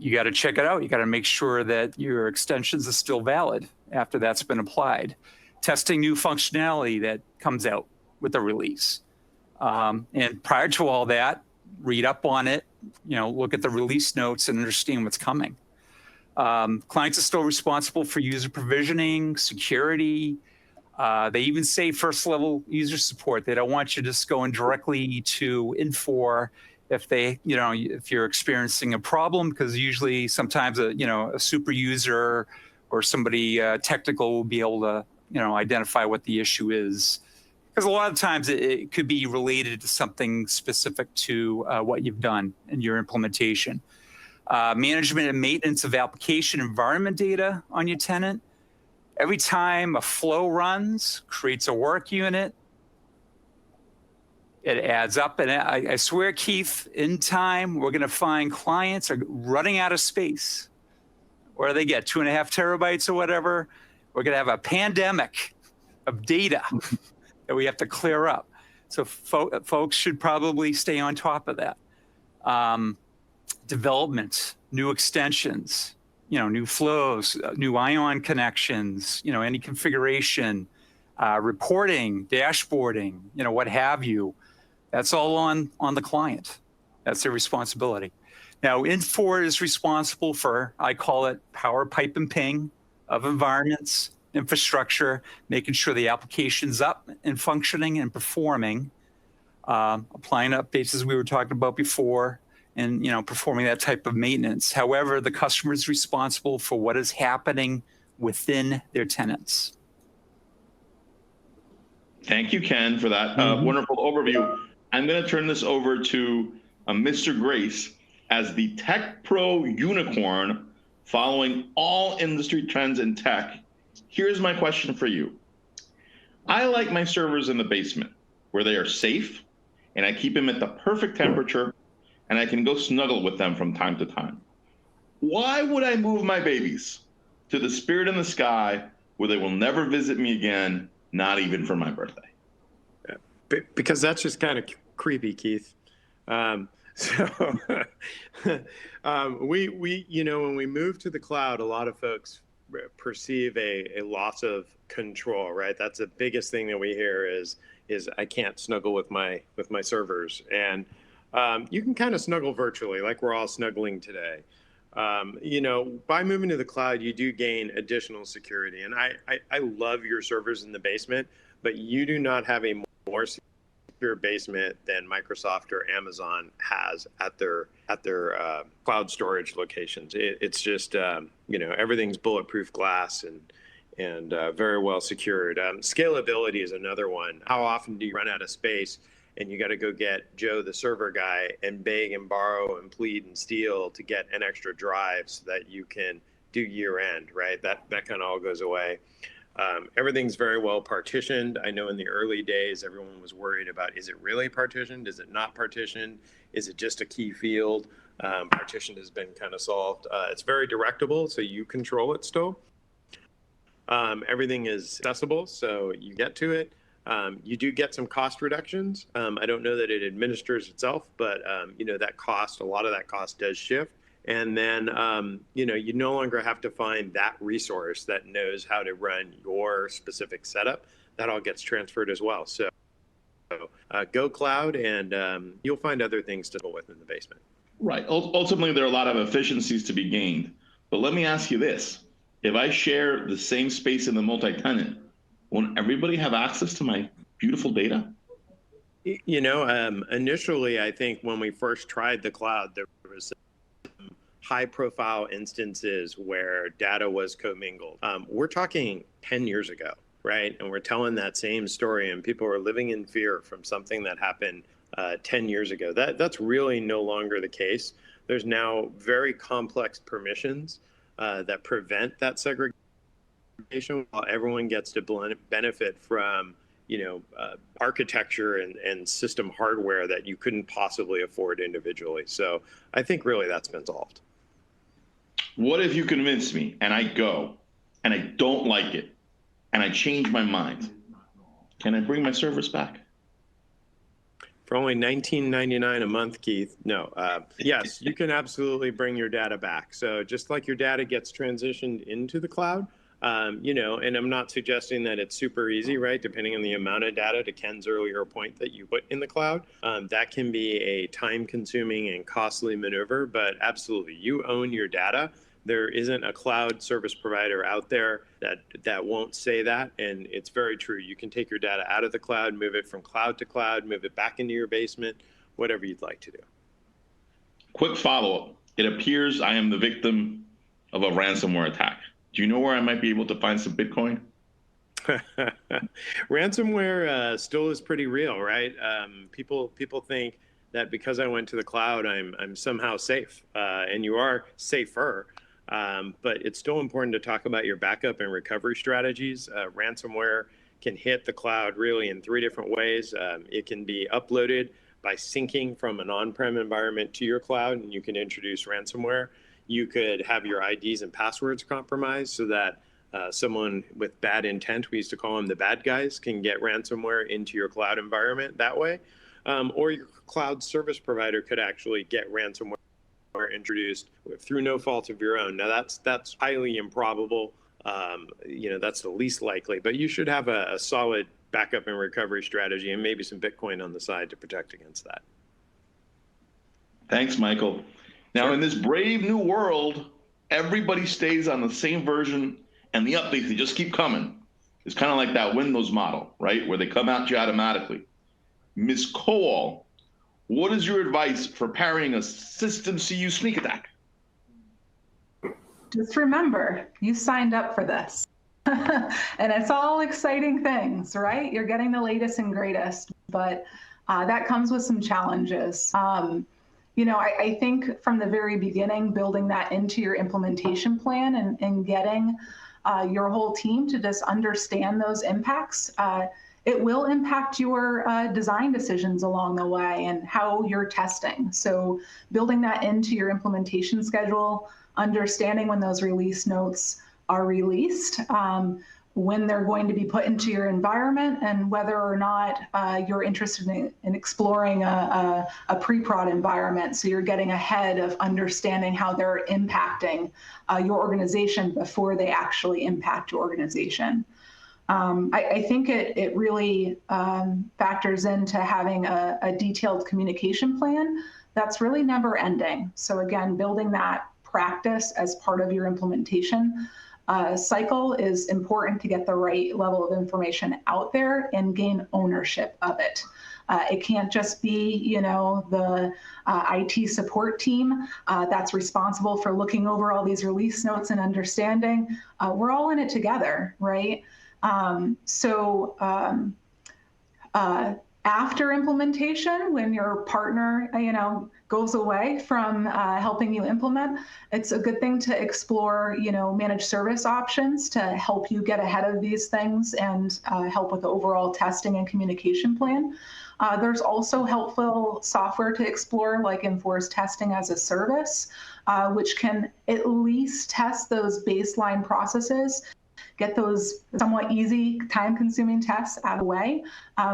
You got to check it out. You got to make sure that your extensions are still valid after that's been applied. Testing new functionality that comes out with the release. And prior to all that, read up on it, look at the release notes and understand what's coming. Clients are still responsible for user provisioning, security, They even say first level user support. They don't want you just going directly to Infor if if you're experiencing a problem, because usually sometimes a super user or somebody technical will be able to identify what the issue is. Because a lot of times it could be related to something specific to what you've done in your implementation. Management and maintenance of application environment data on your tenant. Every time a flow runs, creates a work unit, it adds up. And I swear, Keith, in time, we're going to find clients are running out of space. Where do they get 2.5 terabytes or whatever? We're going to have a pandemic of data that we have to clear up. So folks should probably stay on top of that. Development, new extensions, new flows, new ion connections, any configuration, reporting, dashboarding, what have you. That's all on the client. That's their responsibility. Now, Infor is responsible for, I call it power, pipe, and ping of environments, infrastructure, making sure the application's up and functioning and performing, applying updates as we were talking about before, and performing that type of maintenance. However, the customer is responsible for what is happening within their tenants. Thank you, Ken, for that wonderful overview. I'm going to turn this over to Mr. Grace as the tech pro unicorn following all industry trends in tech. Here's my question for you. I like my servers in the basement where they are safe and I keep them at the perfect temperature and I can go snuggle with them from time to time. Why would I move my babies to the spirit in the sky where they will never visit me again, not even for my birthday? Because that's just kind of creepy, Keith. We when we move to the cloud, a lot of folks perceive a loss of control, right? That's the biggest thing that we hear is I can't snuggle with my servers, and you can kind of snuggle virtually, like we're all snuggling today. By moving to the cloud, you do gain additional security, and I love your servers in the basement, but you do not have a more secure basement than Microsoft or Amazon has at their cloud storage locations. It's just everything's bulletproof glass and very well secured. Scalability is another one. How often do you run out of space and you got to go get Joe, the server guy, and beg and borrow and plead and steal to get an extra drive so that you can do year end, right? That kind of all goes away. Everything's very well partitioned. I know in the early days, everyone was worried about, is it really partitioned? Is it not partitioned? Is it just a key field? Partition has been kind of solved. It's very directable, so you control it still. Everything is accessible, so you get to it. You do get some cost reductions. I don't know that it administers itself, but that cost, a lot of that cost does shift. And then, you no longer have to find that resource that knows how to run your specific setup. That all gets transferred as well. So go cloud, and you'll find other things to deal with in the basement. Right. Ultimately, there are a lot of efficiencies to be gained. But let me ask you this. If I share the same space in the multi-tenant, won't everybody have access to my beautiful data? Initially, I think when we first tried the cloud, there was high-profile instances where data was commingled. We're talking 10 years ago, right? And we're telling that same story, and people are living in fear from something that happened 10 years ago. That's really no longer the case. There's now very complex permissions that prevent that segregation, while everyone gets to benefit from architecture and system hardware that you couldn't possibly afford individually. So I think really that's been solved. What if you convince me and I go and I don't like it and I change my mind? Can I bring my servers back? For only $19.99 a month, Keith, no. Yes, you can absolutely bring your data back. So just like your data gets transitioned into the cloud, and I'm not suggesting that it's super easy, right? Depending on the amount of data, to Ken's earlier point, that you put in the cloud, that can be a time-consuming and costly maneuver, but absolutely, you own your data. There isn't a cloud service provider out there that won't say that, and it's very true. You can take your data out of the cloud, move it from cloud to cloud, move it back into your basement, whatever you'd like to do. Quick follow-up. It appears I am the victim of a ransomware attack. Do you know where I might be able to find some Bitcoin? Ransomware still is pretty real, right? People think that because I went to the cloud, I'm somehow safe, and you are safer. But it's still important to talk about your backup and recovery strategies. Ransomware can hit the cloud really in 3 different ways. It can be uploaded by syncing from an on-prem environment to your cloud, and you can introduce ransomware. You could have your IDs and passwords compromised so that someone with bad intent, we used to call them the bad guys, can get ransomware into your cloud environment that way. Or your cloud service provider could actually get ransomware introduced through no fault of your own. Now that's highly improbable. That's the least likely, but you should have a solid backup and recovery strategy and maybe some Bitcoin on the side to protect against that. Thanks, Michael. Now, in this brave new world, everybody stays on the same version, and the updates, they just keep coming. It's kind of like that Windows model, right, where they come out to you automatically. Ms. Kowal, what is your advice for parrying a system CU sneak attack? Just remember, you signed up for this. And it's all exciting things, right? You're getting the latest and greatest, but that comes with some challenges. I think from the very beginning, building that into your implementation plan and getting your whole team to just understand those impacts, it will impact your design decisions along the way and how you're testing. So building that into your implementation schedule, understanding when those release notes are released, when they're going to be put into your environment, and whether or not you're interested in exploring a pre-prod environment. So you're getting ahead of understanding how they're impacting your organization before they actually impact your organization. I think it really factors into having a detailed communication plan that's really never ending. So again, building that practice as part of your implementation cycle is important to get the right level of information out there and gain ownership of it. It can't just be, the IT support team that's responsible for looking over all these release notes and understanding. We're all in it together, right? After implementation, when your partner, goes away from helping you implement, it's a good thing to explore, managed service options to help you get ahead of these things and help with the overall testing and communication plan. There's also helpful software to explore, like Infor's testing as a service, which can at least test those baseline processes, get those somewhat easy, time-consuming tests out of the way,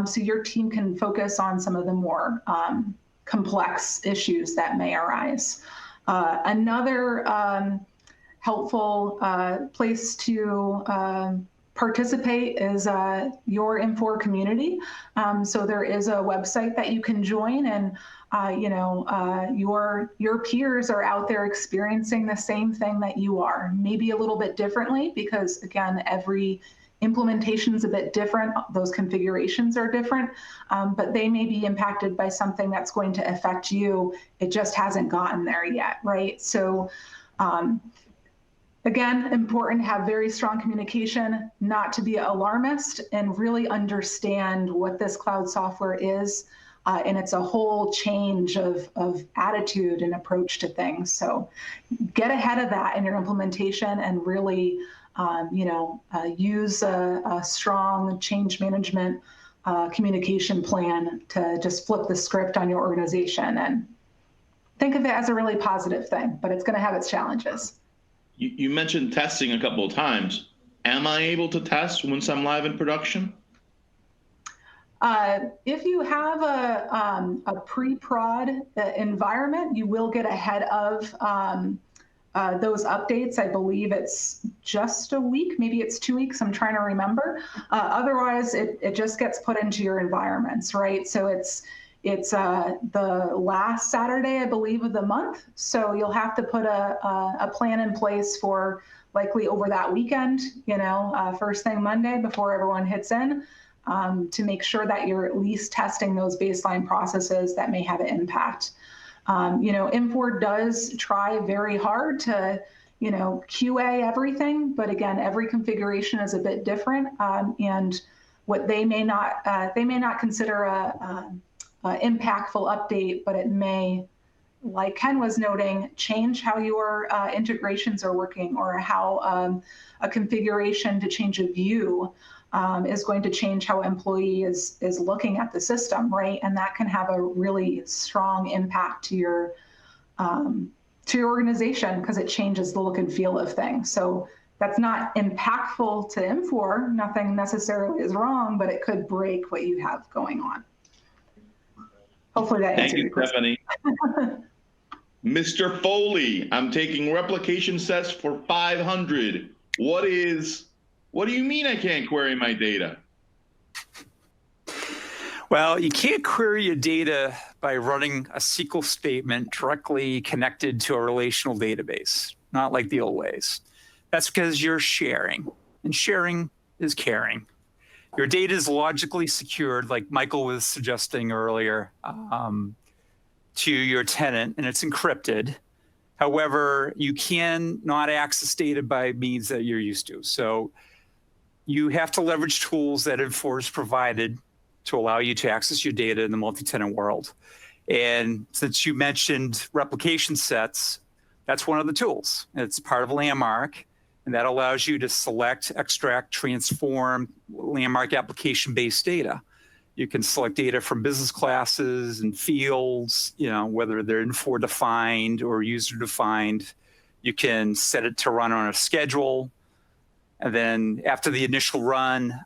so your team can focus on some of the more complex issues that may arise. Another helpful place to participate is your Infor community. So there is a website that you can join, and your peers are out there experiencing the same thing that you are, maybe a little bit differently, because again, every implementation is a bit different. Those configurations are different, but they may be impacted by something that's going to affect you. It just hasn't gotten there yet, right? So again, important to have very strong communication, not to be alarmist, and really understand what this cloud software is. And it's a whole change of attitude and approach to things. So get ahead of that in your implementation and really use a strong change management communication plan to just flip the script on your organization, and think of it as a really positive thing, but it's going to have its challenges. You mentioned testing a couple of times. Am I able to test once I'm live in production? If you have a pre-prod environment, you will get ahead of those updates. I believe it's just a week, maybe it's 2 weeks, I'm trying to remember. Otherwise, it just gets put into your environments, right? So it's, It's the last Saturday, I believe, of the month. So you'll have to put a plan in place for likely over that weekend, first thing Monday before everyone hits in, to make sure that you're at least testing those baseline processes that may have an impact. Infor does try very hard to, QA everything, but again, every configuration is a bit different, and what they may not consider a impactful update, but it may, like Ken was noting, change how your integrations are working, or how a configuration to change a view is going to change how an employee is looking at the system, right? And that can have a really strong impact to your organization, because it changes the look and feel of things. So that's not impactful to Infor. Nothing necessarily is wrong, but it could break what you have going on. Hopefully that answers your question. Stephanie. Mr. Foley, I'm taking replication sets for 500. What do you mean I can't query my data? Well, you can't query your data by running a SQL statement directly connected to a relational database, not like the old ways. That's because you're sharing, and sharing is caring. Your data is logically secured, like Michael was suggesting earlier, to your tenant, and it's encrypted. However, you can not access data by means that you're used to. So you have to leverage tools that Infor has provided to allow you to access your data in the multi-tenant world. And since you mentioned replication sets, that's one of the tools. It's part of Landmark, and that allows you to select, extract, transform Landmark application-based data. You can select data from business classes and fields, whether they're Infor defined or user defined. You can set it to run on a schedule. And then after the initial run,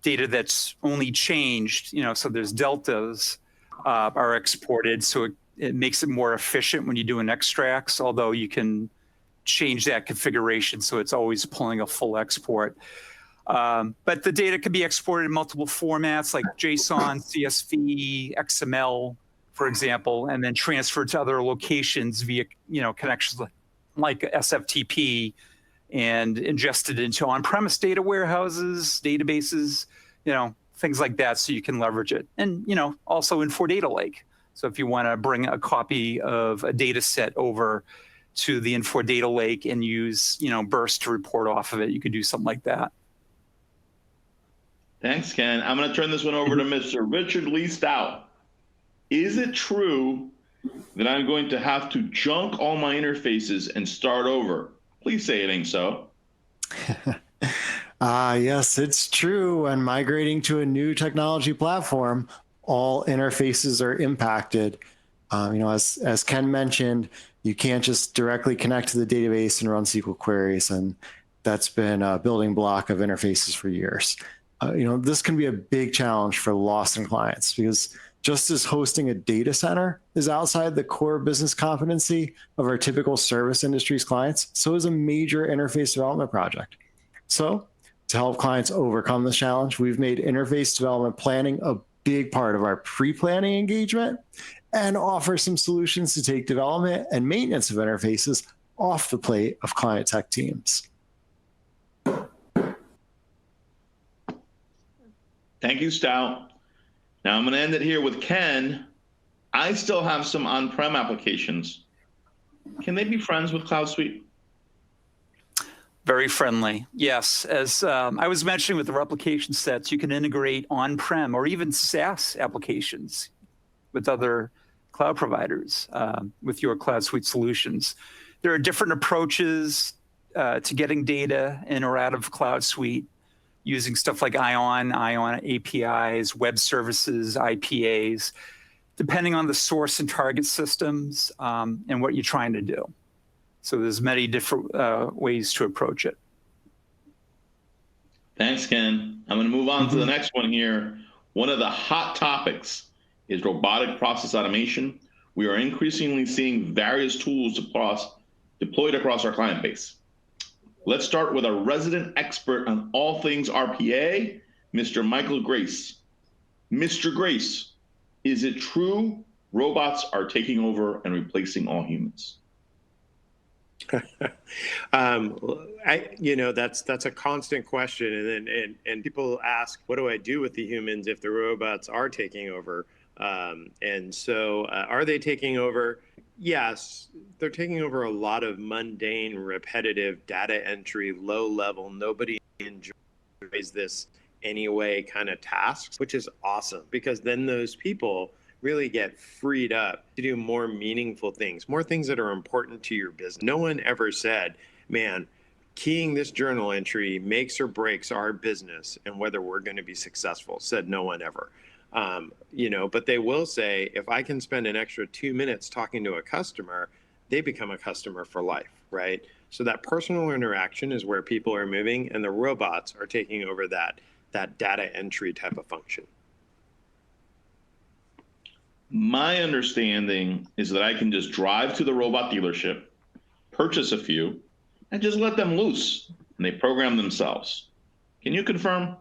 data that's only changed, so there's deltas, are exported. So it makes it more efficient when you do an extracts, although you can change that configuration so it's always pulling a full export. But the data can be exported in multiple formats like JSON, CSV, XML, for example, and then transferred to other locations via connections like SFTP, and ingested into on-premise data warehouses, databases, things like that, so you can leverage it. And also Infor Data Lake. So if you want to bring a copy of a data set over to the Infor Data Lake and use Burst to report off of it, you could do something like that. Thanks, Ken. I'm going to turn this one over to Mr. Richard Lee Stout. Is it true that I'm going to have to junk all my interfaces and start over? Please say it ain't so. Yes, it's true. When migrating to a new technology platform, all interfaces are impacted. As Ken mentioned, you can't just directly connect to the database and run SQL queries, and that's been a building block of interfaces for years. This can be a big challenge for Lawson clients, because just as hosting a data center is outside the core business competency of our typical service industries clients, so is a major interface development project. So to help clients overcome this challenge, we've made interface development planning a big part of our pre-planning engagement, and offer some solutions to take development and maintenance of interfaces off the plate of client tech teams. Thank you, Stout. Now I'm going to end it here with Ken. I still have some on-prem applications. Can they be friends with CloudSuite? Very friendly, yes. As I was mentioning with the replication sets, you can integrate on-prem or even SaaS applications with other cloud providers with your CloudSuite solutions. There are different approaches to getting data in or out of CloudSuite, using stuff like ION APIs, web services, IPAs, depending on the source and target systems and what you're trying to do. So there's many different ways to approach it. Thanks, Ken. I'm going to move on to the next one here. One of the hot topics is robotic process automation. We are increasingly seeing various tools deployed across our client base. Let's start with a resident expert on all things RPA, Mr. Michael Grace. Mr. Grace, Is it true robots are taking over and replacing all humans? That's a constant question, and people ask, what do I do with the humans if the robots are taking over? Are they taking over? Yes, they're taking over a lot of mundane, repetitive data entry, low level, nobody enjoys this anyway kind of tasks, which is awesome, because then those people really get freed up to do more meaningful things, more things that are important to your business. No one ever said, man, keying this journal entry makes or breaks our business and whether we're going to be successful, said no one ever. But they will say, if I can spend an extra 2 minutes talking to a customer, they become a customer for life, right? So that personal interaction is where people are moving, and the robots are taking over that data entry type of function. My understanding is that I can just drive to the robot dealership, purchase a few, and just let them loose, and they program themselves. Can you confirm?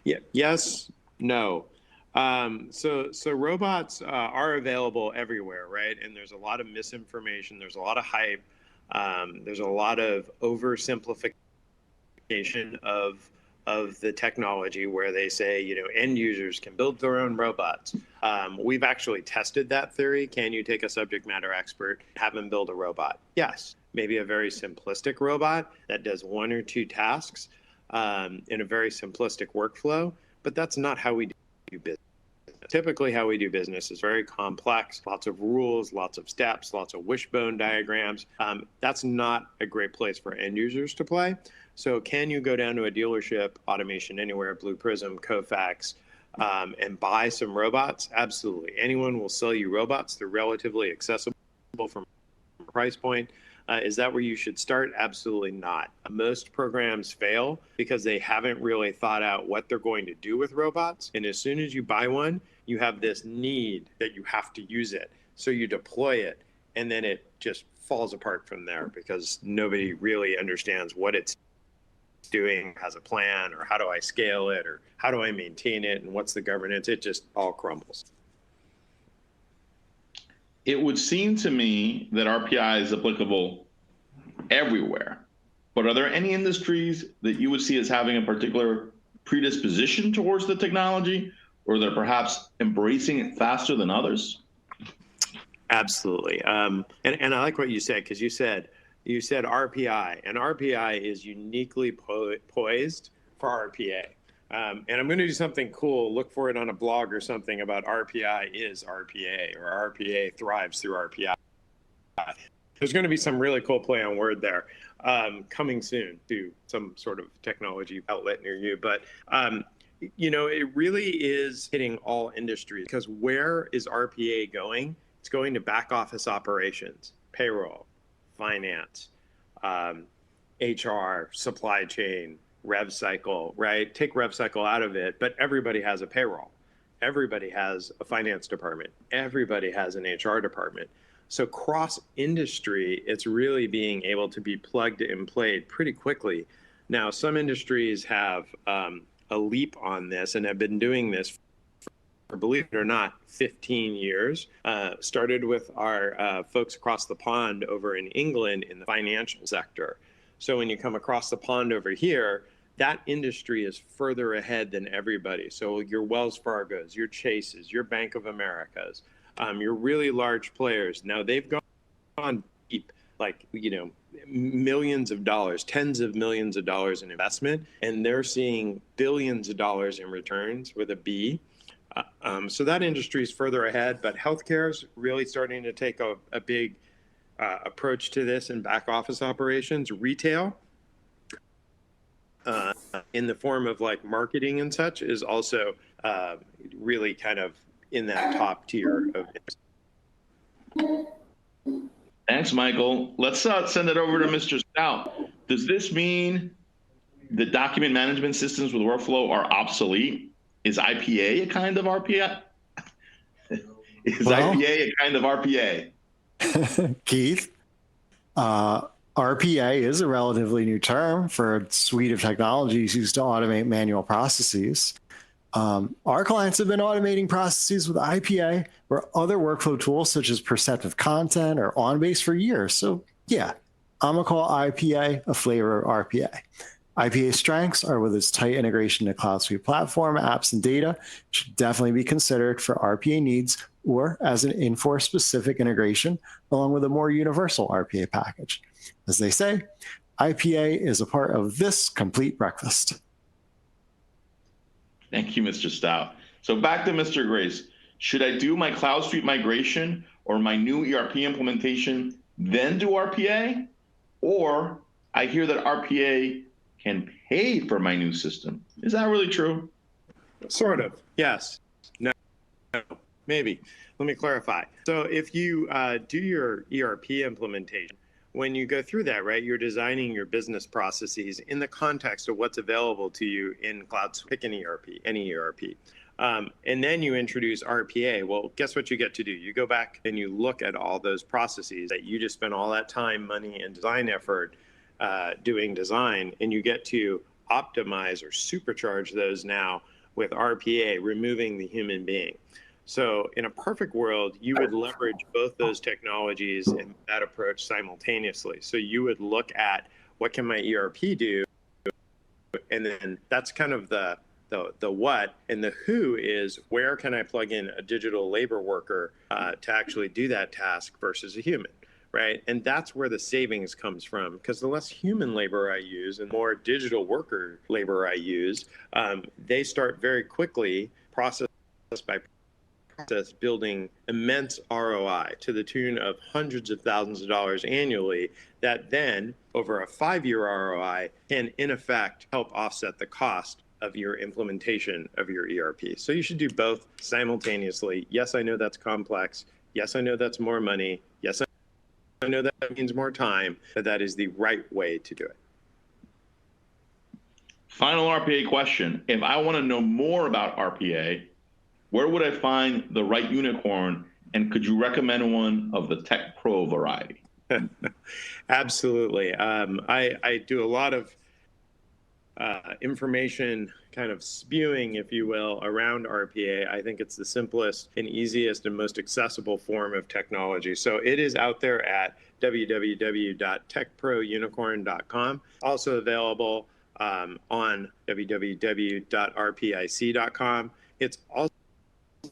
Yeah. Yes. No. So robots are available everywhere, right? And there's a lot of misinformation. There's a lot of hype. There's a lot of oversimplification of the technology, where they say, end users can build their own robots. We've actually tested that theory. Can you take a subject matter expert, have them build a robot? Yes. Maybe a very simplistic robot that does 1 or 2 tasks in a very simplistic workflow, but that's not how we do business. Typically, how we do business is very complex, lots of rules, lots of steps, lots of wishbone diagrams. That's not a great place for end users to play. So can you go down to a dealership, Automation Anywhere, Blue Prism, Kofax, and buy some robots? Absolutely. Anyone will sell you robots. They're relatively accessible from a price point. Is that where you should start? Absolutely not. Most programs fail because they haven't really thought out what they're going to do with robots. And as soon as you buy one, you have this need that you have to use it. So you deploy it, and then it just falls apart from there because nobody really understands what it's doing, has a plan, or how do I scale it, or how do I maintain it, and what's the governance. It just all crumbles. It would seem to me that RPI is applicable everywhere, but are there any industries that you would see as having a particular predisposition towards the technology, or they're perhaps embracing it faster than others? Absolutely. And I like what you said, because you said RPI, and RPI is uniquely poised for RPA. And I'm going to do something cool. Look for it on a blog or something about RPI is RPA, or RPA thrives through RPI. There's going to be some really cool play on word there coming soon to some sort of technology outlet near you. But, it really is hitting all industries, because where is RPA going? It's going to back office operations, payroll, finance, HR, supply chain, rev cycle, right? Take rev cycle out of it, but everybody has a payroll. Everybody has a finance department. Everybody has an HR department. So cross industry, it's really being able to be plugged and played pretty quickly. Now, some industries have a leap on this and have been doing this for, believe it or not, 15 years. Started with our folks across the pond over in England in the financial sector. So when you come across the pond over here, that industry is further ahead than everybody. So your Wells Fargos, your Chases, your Bank of Americas, your really large players. Now they've gone deep, like, millions of dollars, tens of millions of dollars in investment, and they're seeing billions of dollars in returns with a B. So that industry is further ahead, but healthcare is really starting to take a big approach to this in back office operations. Retail, in the form of like marketing and such, is also really kind of in that top tier of. Thanks, Michael. Let's send it over to Mr. Stout. Does this mean the document management systems with workflow are obsolete? Is IPA a kind of RPA? IPA a kind of RPA? Keith, RPA is a relatively new term for a suite of technologies used to automate manual processes. Our clients have been automating processes with IPA or other workflow tools such as Perceptive Content or OnBase for years. So yeah, I'm gonna call IPA a flavor of RPA. IPA's strengths are with its tight integration to CloudSuite platform, apps, and data, should definitely be considered for RPA needs or as an Infor specific integration, along with a more universal RPA package. As they say, IPA is a part of this complete breakfast. Thank you, Mr. Stout. So back to Mr. Grace. Should I do my CloudSuite migration or my new ERP implementation, then do RPA? Or I hear that RPA can pay for my new system. Is that really true? Sort of. Yes. No. Maybe. Let me clarify. So if you do your ERP implementation, when you go through that, right, you're designing your business processes in the context of what's available to you in CloudSuite. Pick an ERP, any ERP. And then you introduce RPA. Well, guess what you get to do? You go back and you look at all those processes that you just spent all that time, money, and design effort doing design, and you get to optimize or supercharge those now with RPA, removing the human being. So in a perfect world, you would leverage both those technologies and that approach simultaneously. So you would look at what can my ERP do, and then that's kind of the what, and the who is where can I plug in a digital labor worker to actually do that task versus a human. Right? And that's where the savings comes from, because the less human labor I use and more digital worker labor I use, they start very quickly, process by process, building immense ROI to the tune of hundreds of thousands of dollars annually that then, over a 5-year ROI, can in effect help offset the cost of your implementation of your ERP. So you should do both simultaneously. Yes, I know that's complex. Yes, I know that's more money. Yes, I know that means more time, but that is the right way to do it. Final RPA question. If I want to know more about RPA, where would I find the right unicorn? And could you recommend one of the Tech Pro variety? Absolutely. I do a lot of information kind of spewing, if you will, around RPA. I think it's the simplest and easiest and most accessible form of technology. So it is out there at www.techprounicorn.com. Also available on www.rpic.com. It's also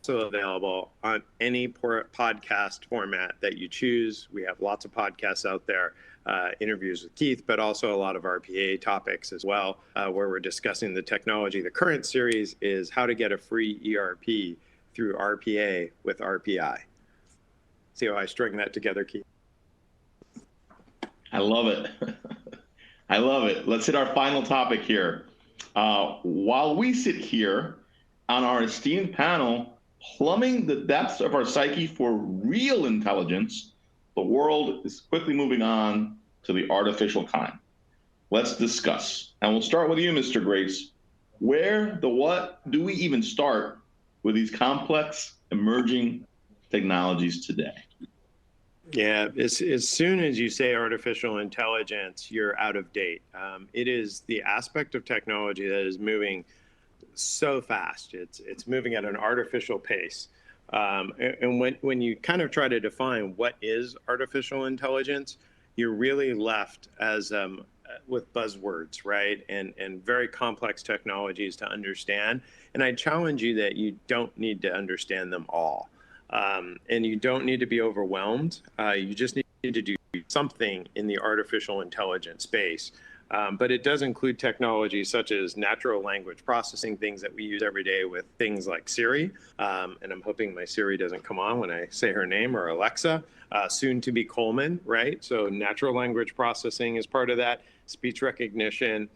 available on any podcast format that you choose. We have lots of podcasts out there. Interviews with Keith, but also a lot of RPA topics as well, where we're discussing the technology. The current series is how to get a free ERP through RPA with RPI. See how I string that together, Keith? I love it. I love it. Let's hit our final topic here. While we sit here on our esteemed panel, plumbing the depths of our psyche for real intelligence, the world is quickly moving on to the artificial kind. Let's discuss. And we'll start with you, Mr. Grace. Where, what do we even start with these complex emerging technologies today? Yeah, as soon as you say artificial intelligence, you're out of date. It is the aspect of technology that is moving so fast. It's moving at an artificial pace. And when you kind of try to define what is artificial intelligence, you're really left as with buzzwords, right? And very complex technologies to understand. And I challenge you that you don't need to understand them all. And you don't need to be overwhelmed. You just need to do something in the artificial intelligence space. But it does include technology such as natural language processing, things that we use every day with things like Siri. And I'm hoping my Siri doesn't come on when I say her name, or Alexa, soon to be Coleman, right? So natural language processing is part of that, speech recognition,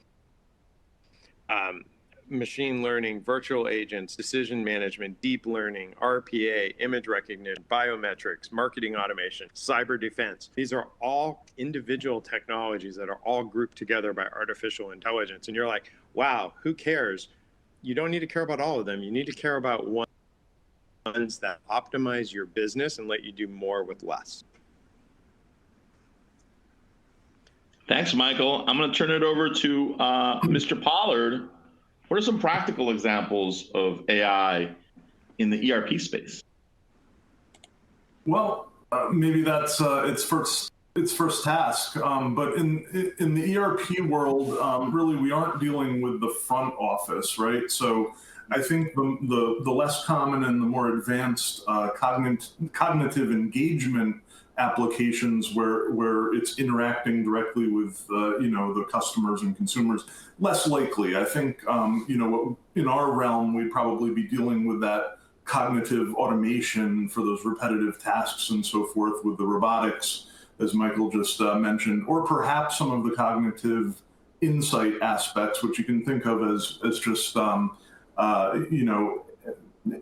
machine learning, virtual agents, decision management, deep learning, RPA, image recognition, biometrics, marketing automation, cyber defense. These are all individual technologies that are all grouped together by artificial intelligence. And you're like, wow, who cares? You don't need to care about all of them. You need to care about ones that optimize your business and let you do more with less. Thanks, Michael. I'm going to turn it over to Mr. Pollard What are some practical examples of AI in the ERP space? Well, maybe that's its first task. But in the ERP world, really, we aren't dealing with the front office, right? So I think the less common and the more advanced cognitive engagement applications where it's interacting directly with the customers and consumers, less likely. I think in our realm we'd probably be dealing with that cognitive automation for those repetitive tasks and so forth with the robotics, as Michael just mentioned, or perhaps some of the cognitive insight aspects, which you can think of as just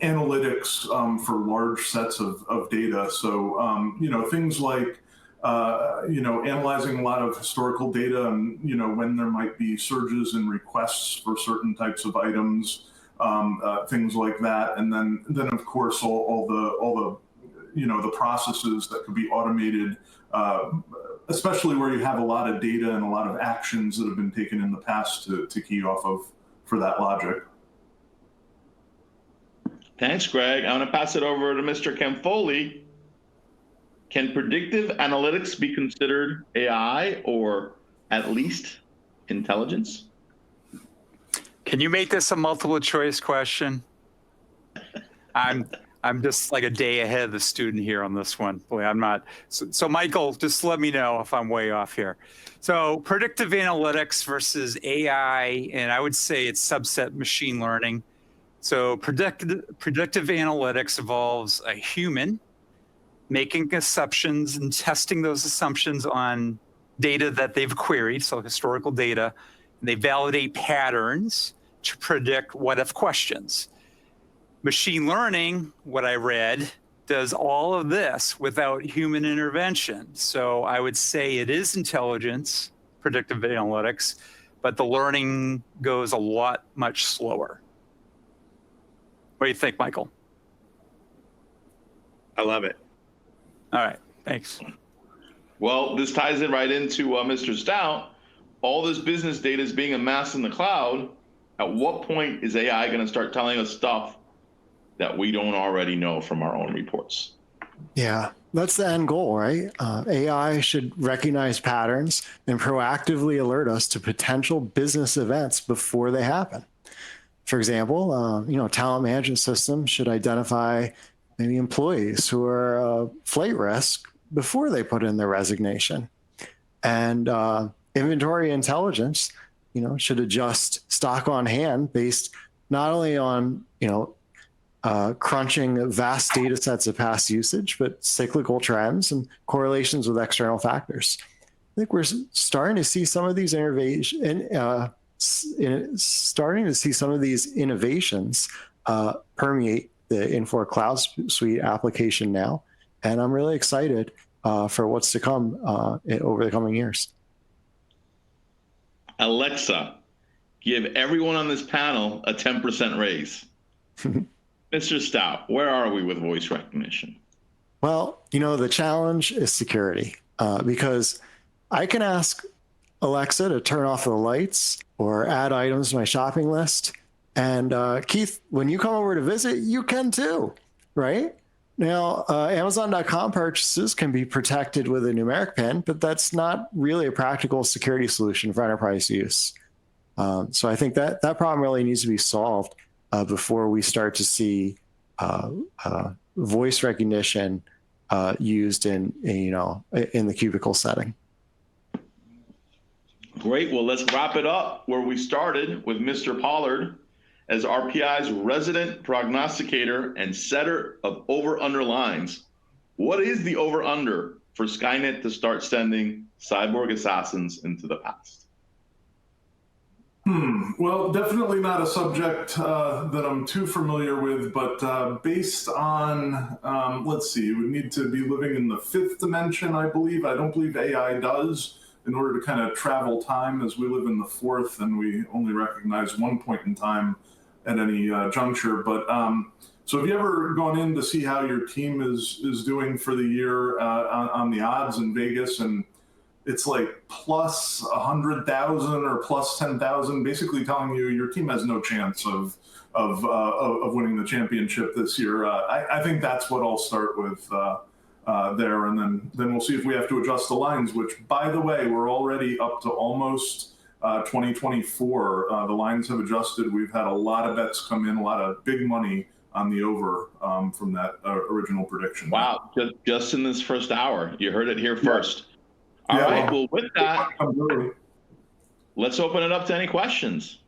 analytics for large sets of data. So things like analyzing a lot of historical data and when there might be surges in requests for certain types of items. Things like that, and then of course all the processes that could be automated, especially where you have a lot of data and a lot of actions that have been taken in the past to key off of for that logic. Thanks, Greg. I'm going to pass it over to Mr. Camfoli. Can predictive analytics be considered AI or at least intelligence? Can you make this a multiple choice question? I'm just like a day ahead of the student here on this one. Boy, I'm not. So Michael, just let me know if I'm way off here. So predictive analytics versus AI, and I would say it's subset machine learning. So predictive analytics involves a human making assumptions and testing those assumptions on data that they've queried, so historical data. They validate patterns to predict what-if questions. Machine learning, what I read, does all of this without human intervention. So I would say it is intelligence, predictive analytics, but the learning goes a lot much slower. What do you think, Michael? I love it. All right, thanks. Well, this ties it right into Mr. Stout. All this business data is being amassed in the cloud. At what point is AI going to start telling us stuff that we don't already know from our own reports? Yeah, that's the end goal, right? AI should recognize patterns and proactively alert us to potential business events before they happen. For example, talent management systems should identify maybe employees who are flight risk before they put in their resignation. And inventory intelligence, should adjust stock on hand based not only on, crunching vast data sets of past usage, but cyclical trends and correlations with external factors. I think we're starting to see some of these innovations permeate the Infor CloudSuite application now, and I'm really excited for what's to come over the coming years. Alexa, give everyone on this panel a 10% raise. Mr. Stout, where are we with voice recognition? Well, the challenge is security, because I can ask Alexa to turn off the lights or add items to my shopping list. And Keith, when you come over to visit, you can too, right? Now, Amazon.com purchases can be protected with a numeric PIN, but that's not really a practical security solution for enterprise use. So I think that problem really needs to be solved before we start to see voice recognition used in the cubicle setting. Great. Well, let's wrap it up where we started with Mr. Pollard as RPI's resident prognosticator and setter of over-under lines. What is the over-under for Skynet to start sending cyborg assassins into the past? Well, definitely not a subject that I'm too familiar with, but based on, let's see, we need to be living in the fifth dimension, I believe. I don't believe AI does, in order to kind of travel time, as we live in the fourth and we only recognize one point in time at any juncture. But so have you ever gone in to see how your team is doing for the year on the odds in Vegas? And it's like plus 100,000 or plus 10,000, basically telling you your team has no chance of winning the championship this year. I think that's what I'll start with there, and then we'll see if we have to adjust the lines. Which, by the way, we're already up to almost 2024. The lines have adjusted. We've had a lot of bets come in, a lot of big money on the over from that original prediction. Wow, just in this first hour, you heard it here first. All right, well, with that, let's open it up to any questions.